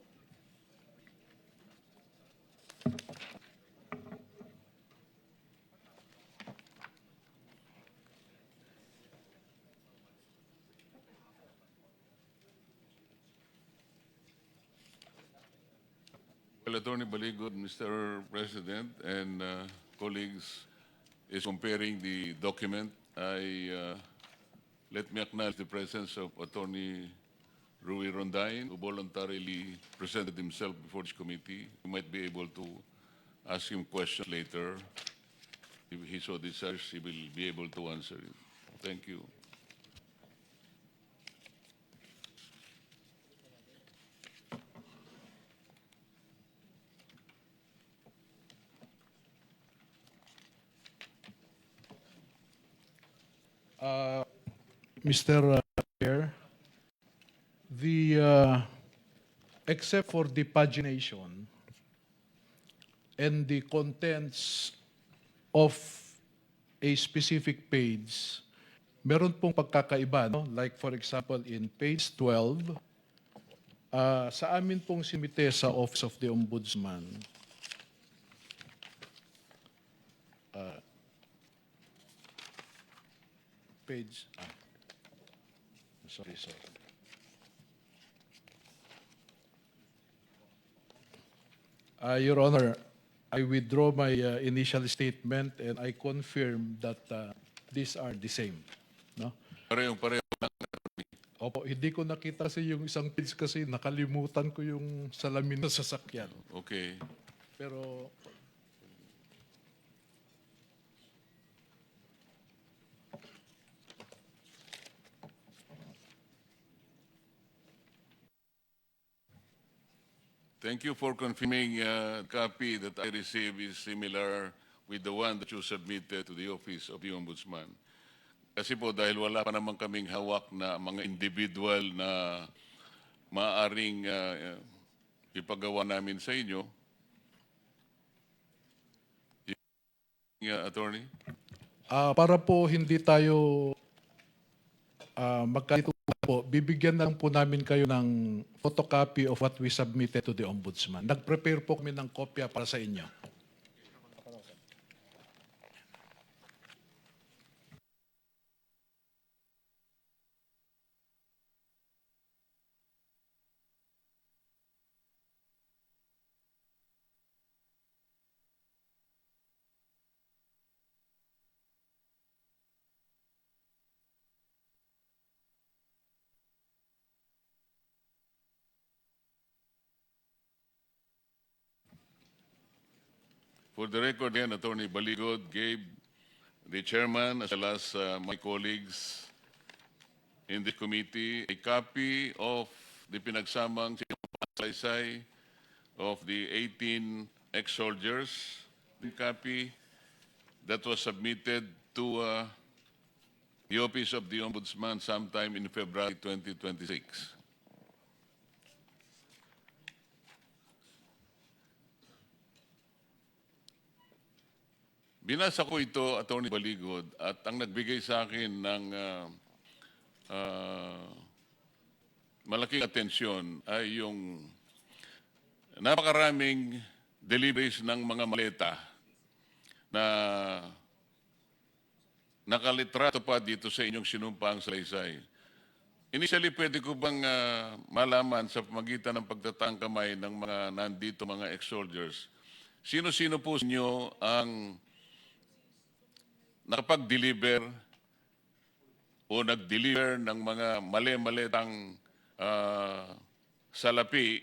Well, Attorney Baligod, Mr. President and colleagues, is comparing the document. Let me acknowledge the presence of Attorney Rui Rondain, who voluntarily presented himself before this committee. You might be able to ask him questions later. If he so desires, he will be able to answer it. Thank you. Mr. Chair, except for the pagination, and the contents of a specific page, meron pong pagkakaiba, no? Like for example, in page 12, sa amin pong simite sa Office of the Ombudsman, page, sorry. Your Honor, I withdraw my initial statement and I confirm that these are the same. No? Parehong-pareho. Opo, hindi ko nakita kasi yung isang page kasi nakalimutan ko yung salamin sa sasakyan. Okay. Pero Thank you for confirming copy that I received is similar with the one that you submitted to the Office of the Ombudsman. Kasi po dahil wala pa naman kaming hawak na mga individual na maaaring ipagawa namin sa inyo, Attorney? para po hindi tayo magkalito po, bibigyan na lang po namin kayo ng photocopy of what we submitted to the Ombudsman. Nag-prepare po kami ng kopya para sa inyo. For the record, again, Attorney Baligod gave the chairman as well as my colleagues in the committee a copy of the pinagsamang salaysay of the 18 ex-soldiers. The copy that was submitted to the Office of the Ombudsman sometime in February 2026. Binasa ko ito, Attorney Baligod, at ang nagbigay sa akin ng malaking atensyon ay yung napakaraming deliveries ng mga maleta na nakalitrato pa dito sa inyong sinumpang salaysay. Initially, pwede ko bang malaman sa pamagitan ng pagtatangkamay ng mga nandito, mga ex-soldiers, sino-sino po sa inyo ang nakapag-deliver o nag-deliver ng mga mali-malitang salapi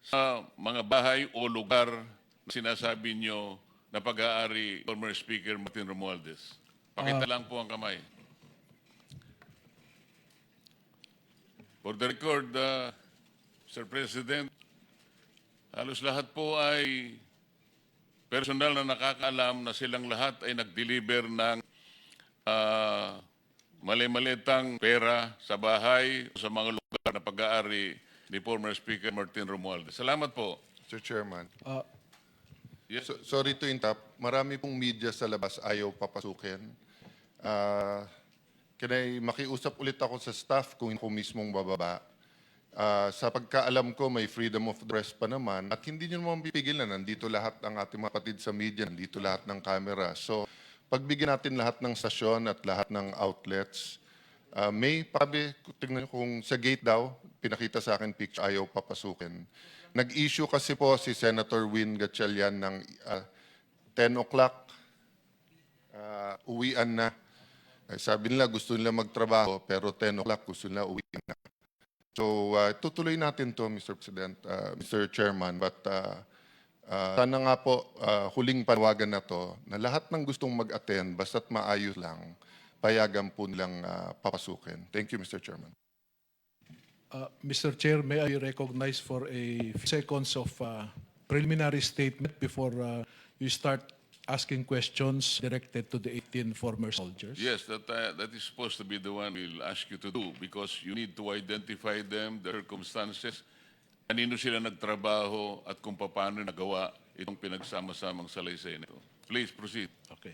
sa mga bahay o lugar na sinasabi nyo na pag-aari former Speaker Martin Romualdez? Pakita lang po ang kamay. For the record, Sir President, halos lahat po ay personal na nakakaalam na silang lahat ay nag-deliver ng mali-malitang pera sa bahay o sa mga lugar na pag-aari ni former Speaker Martin Romualdez. Salamat po. Mr. Chairman, Yes. sorry to interrupt. Marami pong media sa labas ayaw papasukin. Makiusap ulit ako sa staff kung ako mismong bababa. Sa pagkaalam ko, may freedom of dress pa naman at hindi nyo naman pipigil na nandito lahat ng ating mga kapatid sa media, nandito lahat ng camera. So, pagbigyan natin lahat ng stasyon at lahat ng outlets, may pabi, tingnan nyo kung sa gate daw, pinakita sa akin picture, ayaw papasukin. Nag-issue kasi po si Senator Win Gatchalian ng 10 o'clock, uwian na. Sabi nila gusto nila magtrabaho pero 10 o'clock gusto nila uwian na. So, tutuloy natin to, Mr. President, Mr. Chairman. But sana nga po, huling panawagan na to, na lahat ng gustong mag-attend, basta't maayos lang, payagan po nilang papasukin. Thank you, Mr. Chairman. Mr. Chair, may I recognize for a few seconds of preliminary statement before you start asking questions directed to the 18 former soldiers? Yes, that is supposed to be the one we'll ask you to do because you need to identify them, their circumstances, kanino sila nagtrabaho at kung paano nagawa itong pinagsama-samang salaysay nito. Please proceed. Okay.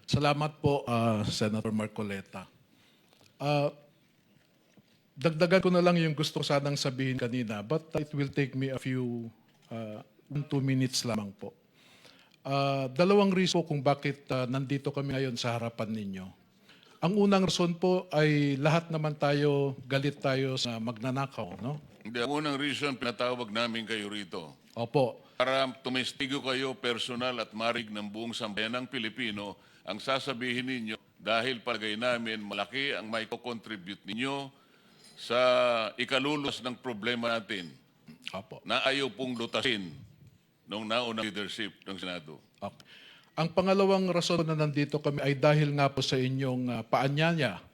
Salamat po, Senator Marcoleta. Dagdagan ko na lang yung gusto ko sanang sabihin kanina, but it will take me a few, 2 minutes lamang po. Dalawang reason po kung bakit nandito kami ngayon sa harapan ninyo. Ang unang rason po ay lahat naman tayo, galit tayo sa magnanakaw, no? Hindi, ang unang reason, pinatawag namin kayo rito Opo. para tumestigo kayo personal at marig ng buong sambayan ng Pilipino ang sasabihin ninyo dahil palagay namin malaki ang may contribute ninyo sa ikalulus ng problema natin Opo. na ayaw pong lutasin ng naunang leadership ng Senado. Okay. Ang pangalawang rason na nandito kami ay dahil nga po sa inyong paanyaya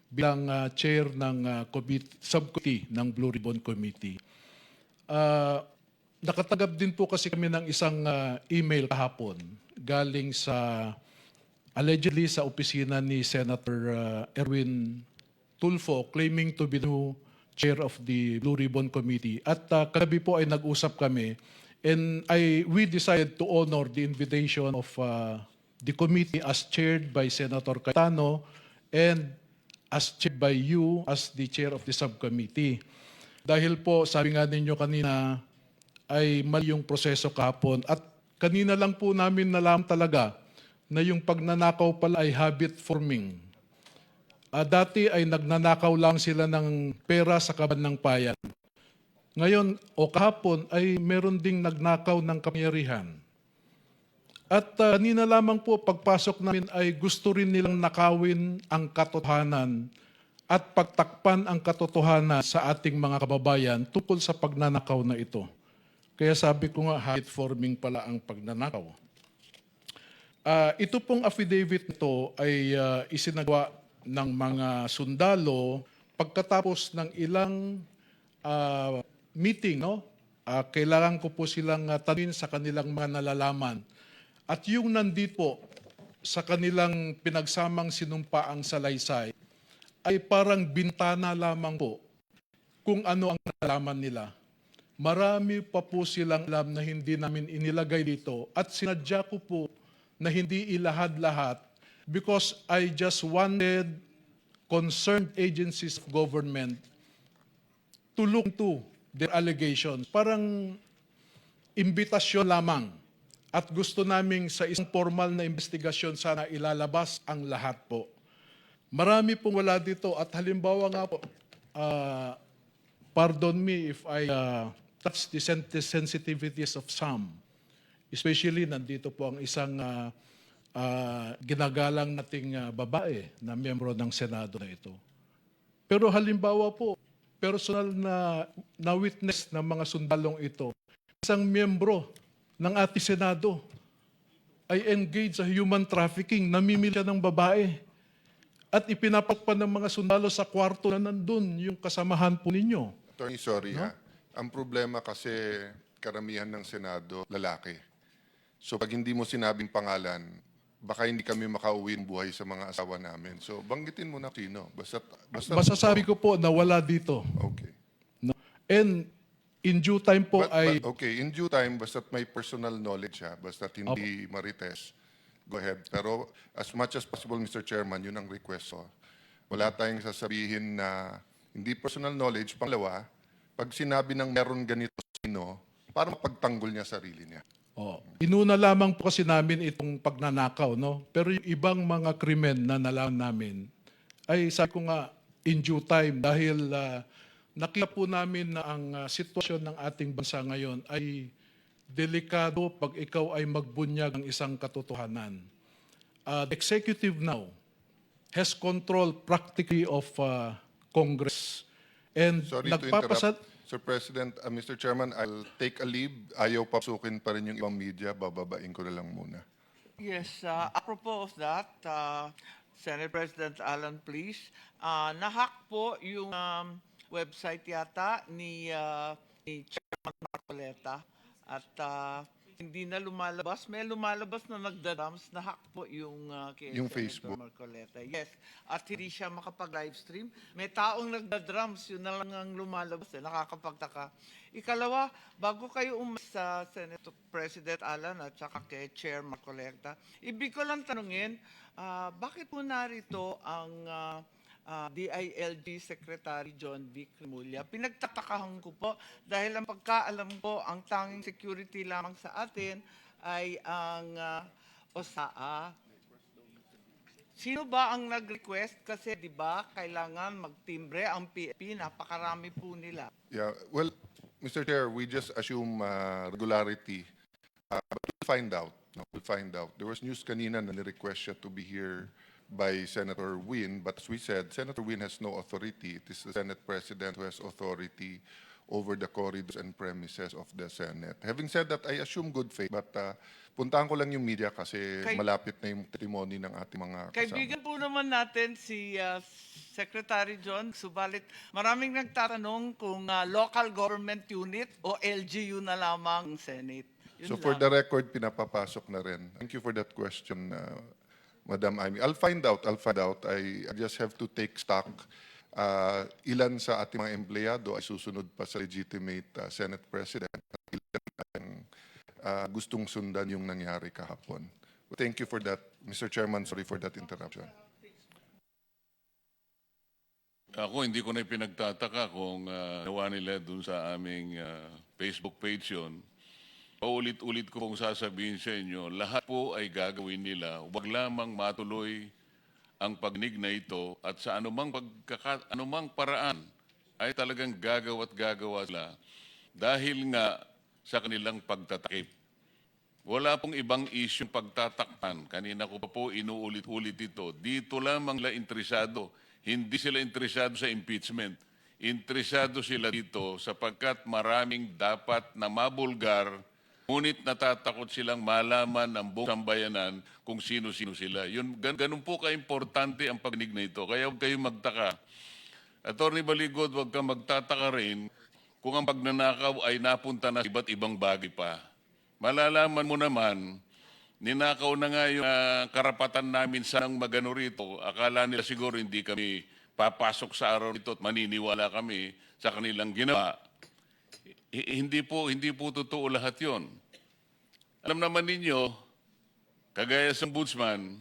bilang chair ng subcommittee ng Blue Ribbon Committee. Nakatanggap din po kasi kami ng isang email kahapon galing sa allegedly sa opisina ni Senator Erwin Tulfo claiming to be the new chair of the Blue Ribbon Committee. At kagabi po ay nag-usap kami and we decided to honor the invitation of the committee as chaired by Senator Cayetano and as chaired by you as the chair of the subcommittee. Dahil po, sabi nga ninyo kanina, ay mali yung proseso kahapon. At kanina lang po namin nalaman talaga na yung pagnanakaw pala ay habit forming. Dati ay nagnanakaw lang sila ng pera sa kaban ng bayan. Ngayon o kahapon ay meron ding nagnakaw ng kapangyarihan. At kanina lamang po pagpasok namin ay gusto rin nilang nakawin ang katotohanan at pagtakpan ang katotohanan sa ating mga kababayan tungkol sa pagnanakaw na ito. Kaya sabi ko nga, habit forming pala ang pagnanakaw. Ito pong affidavit nito ay isinagawa ng mga sundalo pagkatapos ng ilang meeting, no? Kailangan ko po silang tanungin sa kanilang mga nalalaman. At yung nandito po sa kanilang pinagsamang sinumpaang salaysay ay parang bintana lamang po kung ano ang nalalaman nila. Marami pa po silang alam na hindi namin inilagay dito at sinadya ko po na hindi ilahad-lahat because I just wanted concerned agencies of government to look into their allegations. Parang imbitasyon lamang. At gusto naming sa isang formal na investigasyon sana ilalabas ang lahat po. Marami pong wala dito at halimbawa nga po, pardon me if I touch the sensitivities of some. Especially nandito po ang isang ginagalang nating babae na miyembro ng Senado na ito. Pero halimbawa po, personal na witness ng mga sundalong ito, isang miyembro ng ating Senado ay engaged sa human trafficking, namimili siya ng babae. At ipinapakpan ng mga sundalo sa kwarto na nandun yung kasamahan po ninyo. Attorney, sorry ha. Ang problema kasi karamihan ng Senado, lalaki. So pag hindi mo sinabing pangalan, baka hindi kami makauwi ng buhay sa mga asawa namin. So banggitin mo na sino. Basta Masasabi ko po na wala dito. Okay. No? And in due time po ay... Okay, in due time, basta't may personal knowledge ha, basta't hindi marites, go ahead. Pero as much as possible, Mr. Chairman, yun ang request ko. Wala tayong sasabihin na hindi personal knowledge. Pangalawa, pag sinabi ng meron ganito sino, para mapagtanggol niya sarili niya. Inuna lamang po kasi namin itong pagnanakaw, no? Pero yung ibang mga krimen na nalaman namin, ay sabi ko nga, in due time, dahil nakita po namin na ang sitwasyon ng ating bansa ngayon ay delikado pag ikaw ay magbunyag ng isang katotohanan. The executive now has control practically of Congress. And Sorry to interrupt, Sir President, Mr. Chairman, I'll take a leave. Ayaw papasukin pa rin yung ibang media, bababain ko na lang muna. Yes, apropos of that, Senate President Alan, please, nahack po yung website yata ni Chairman Marcoleta at hindi na lumalabas. May lumalabas na nagda-dumps na hack po yung kay Yung Senator Facebook. Marcoleta. Yes. At hindi siya makapag-livestream. May taong nagda-drums, yun na lang ang lumalabas. Nakakapagtaka. Ikalawa, bago kayo sa Senator President Alan at saka kay Chair Marcoleta, ibig ko lang tanungin, bakit po narito ang DILG Secretary John V. Cremulya? Pinagtatakahan ko po dahil ang pagkaalam ko, ang tanging security lamang sa atin ay ang OSAA. Sino ba ang nag-request? Kasi di ba kailangan magtimbre ang PNP, napakarami po nila. Yeah, well, Mr. Chair, we just assume regularity. But we'll find out. No, we'll find out. There was news kanina na ni-request siya to be here by Senator Win, but as we said, Senator Win has no authority. It is the Senate President who has authority over the corridors and premises of the Senate. Having said that, I assume good faith, but puntahan ko lang yung media kasi malapit na yung testimony ng ating mga kasama. Kaibigan po naman natin si Secretary John, subalit maraming nagtatanong kung local government unit o LGU na lamang ang Senate. Yun So for lang. the record, pinapapasok na rin. Thank you for that question, Madam Amy. I'll find out. I just have to take stock. Ilan sa ating mga empleyado ay susunod pa sa legitimate Senate President. Ilan ang gustong sundan yung nangyari kahapon. Thank you for that, Mr. Chairman. Sorry for that interruption. Ako, hindi ko na pinagtataka kung nawa nila dun sa aming Facebook page yun. Paulit-ulit ko kung sasabihin sa inyo, lahat po ay gagawin nila. Huwag lamang matuloy ang pagnig na ito at sa anumang paraan ay talagang gagawa sila dahil nga sa kanilang pagtatakip. Wala pong ibang isyong pagtatakpan. Kanina ko pa po inuulit-ulit ito. Dito lamang sila interesado. Hindi sila interesado sa impeachment. Interesado sila dito sapagkat maraming dapat na mabulgar. Ngunit natatakot silang malaman ng buong sambayanan kung sino-sino sila. Ganun po ka-importante ang pagnig na ito. Kaya huwag kayong magtaka. Attorney Baligod, huwag kang magtataka rin kung ang pagnanakaw ay napunta na sa iba't ibang bagay pa. Malalaman mo naman, ninakaw na nga yung karapatan namin sa magano rito. Akala nila siguro hindi kami papasok sa araw nito at maniniwala kami sa kanilang ginawa. Hindi po totoo lahat yon. Alam naman ninyo, kagaya sa ombudsman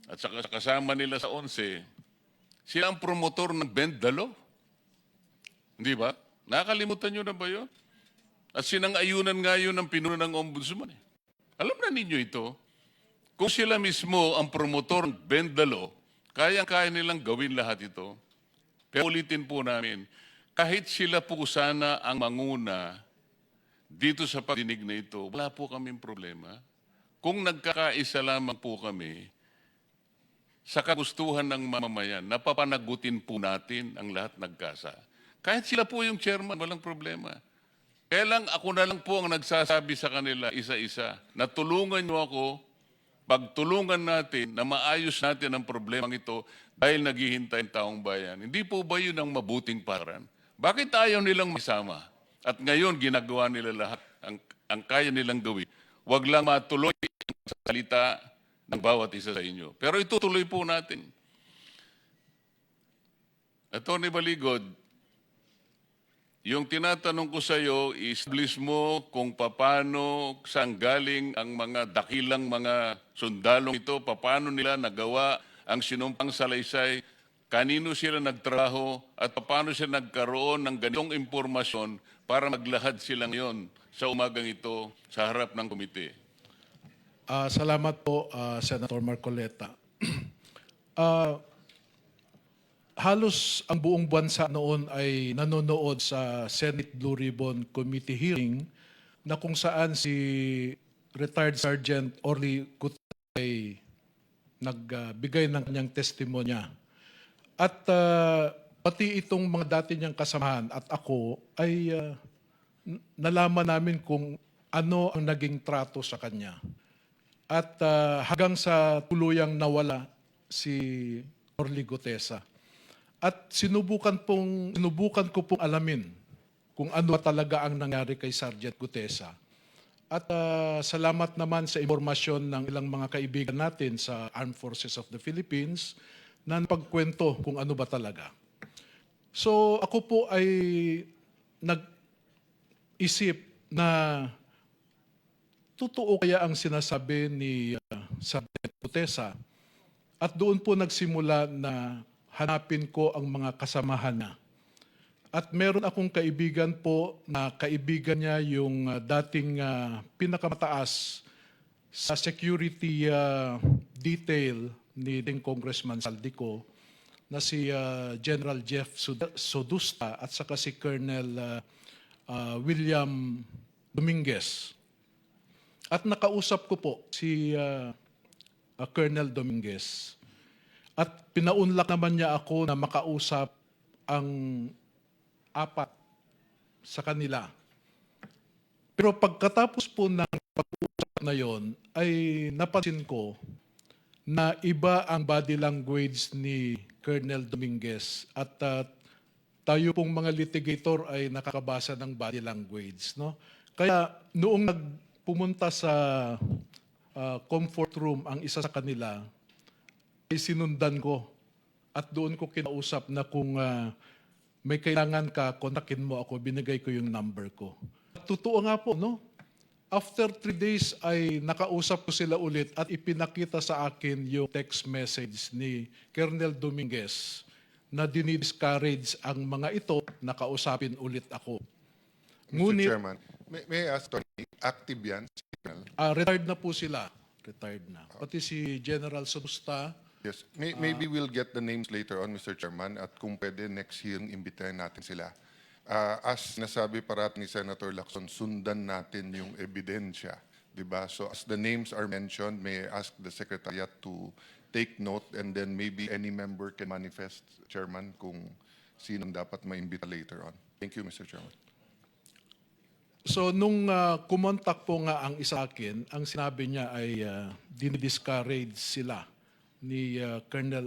at saka kasama nila sa 11, sila ang promotor ng bend the law. Hindi ba? Nakakalimutan nyo na ba yun? At sinang-ayunan nga yun ng pinuno ng ombudsman. Alam na ninyo ito. Kung sila mismo ang promotor ng bend the law, kaya nilang gawin lahat ito. Pero ulitin po namin, kahit sila po sana ang manguna dito sa pagdinig na ito, wala po kaming problema. Kung nagkakaisa lamang po kami sa kagustuhan ng mamamayan, napapanagutin po natin ang lahat nagkasa. Kahit sila po yung chairman, walang problema. Kaya lang ako na lang po ang nagsasabi sa kanila isa-isa na tulungan nyo ako, pagtulungan natin na maayos natin ang problemang ito dahil naghihintay ang taong bayan. Hindi po ba yun ang mabuting paraan? Bakit ayaw nilang masama? At ngayon, ginagawa nila lahat ang kaya nilang gawin. Huwag lang matuloy ang salita ng bawat isa sa inyo. Pero itutuloy po natin. Attorney Baligod, yung tinatanong ko sa iyo, establish mo kung paano, saan galing ang mga dakilang mga sundalong ito, paano nila nagawa ang sinumpang salaysay, kanino sila nagtrabaho at paano sila nagkaroon ng ganitong impormasyon para maglahad sila ngayon sa umagang ito sa harap ng komite. Salamat po, Senator Marcoleta. Halos ang buong bansa noon ay nanonood sa Senate Blue Ribbon Committee hearing na kung saan si retired Sergeant Orly Gutierrez ay nagbigay ng kanyang testimonya. At pati itong mga dati niyang kasamahan at ako ay nalaman namin kung ano ang naging trato sa kanya. At hanggang sa tuluyang nawala si Orly Gutesa. At sinubukan ko pong alamin kung ano talaga ang nangyari kay Sergeant Gutesa. At salamat naman sa impormasyon ng ilang mga kaibigan natin sa Armed Forces of the Philippines na pagkwento kung ano ba talaga. So ako po ay nag-isip na totoo kaya ang sinasabi ni Sergeant Putesa, at doon po nagsimula na hanapin ko ang mga kasamahan niya. At meron akong kaibigan po na kaibigan niya yung dating pinakamataas sa security detail ni ding Congressman Saldico na si General Jeff Sodusta at saka si Colonel William Dominguez. At nakausap ko po si Colonel Dominguez. At pinaunlak naman niya ako na makausap ang apat sa kanila. Pero pagkatapos po ng pag-uusap na yon, ay napansin ko na iba ang body language ni Colonel Dominguez at tayo pong mga litigator ay nakakabasa ng body language. No? Kaya noong pumunta sa comfort room ang isa sa kanila, ay sinundan ko at doon ko kinausap na kung may kailangan ka, kontakin mo ako, binigay ko yung number ko. Totoo nga po, no? After 3 days ay nakausap ko sila ulit at ipinakita sa akin yung text message ni Colonel Dominguez na dinidiscourage ang mga ito na kausapin ulit ako. Mr. Chairman, may I ask, Tony, active yan? Retired na po sila. Retired na. Pati si General Sodusta. Yes. Maybe we'll get the names later on, Mr. Chairman, at kung pwede, next hearing, imbitahin natin sila. As nasabi parati ni Senator Lacson, sundan natin yung ebidensya. Diba? So as the names are mentioned, may I ask the Secretariat to take note and then maybe any member can manifest, Chairman, kung sinong dapat maimbita later on. Thank you, Mr. Chairman. So nung kumontak po nga ang isa akin, ang sinabi niya ay dinidiscourage sila ni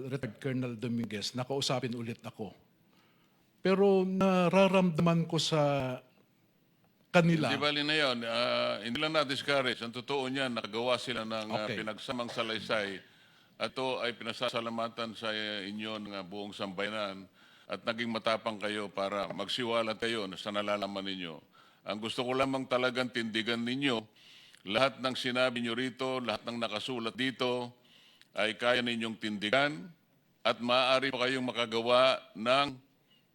retired Colonel Dominguez, nakausapin ulit ako. Pero nararamdaman ko sa kanila. Di bali na yun, hindi lang na-discourage. Ang totoo niyan, nakagawa sila ng Okay. pinagsamang salaysay. At ito ay pinasasalamatan sa inyo ng buong sambayanan at naging matapang kayo para magsiwalat kayo sa nalalaman ninyo. Ang gusto ko lamang talagang tindigan ninyo, lahat ng sinabi nyo rito, lahat ng nakasulat dito, ay kaya ninyong tindigan at maaari pa kayong makagawa ng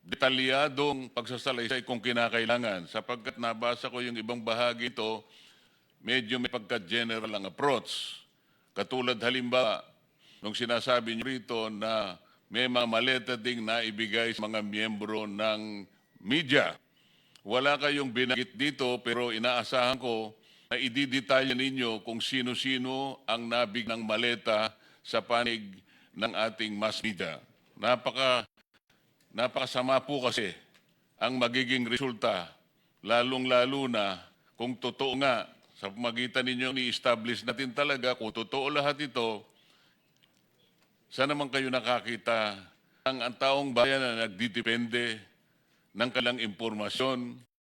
detalyadong pagsasalaysay kung kinakailangan. Sapagkat nabasa ko yung ibang bahagi ito, medyo may pagka-general ang approach. Katulad halimbawa, nung sinasabi nyo rito na may mga maleta ding naibigay sa mga miyembro ng media. Wala kayong binanggit dito pero inaasahan ko na ididetalya ninyo kung sino-sino ang nabig ng maleta sa panig ng ating mass media. Napakasama po kasi ang magiging resulta, lalong-lalo na kung totoo nga, sa pamagitan ninyo ni-establish natin talaga, kung totoo lahat ito, saan naman kayo nakakita ang taong bayan na nagdidepende ng kanilang impormasyon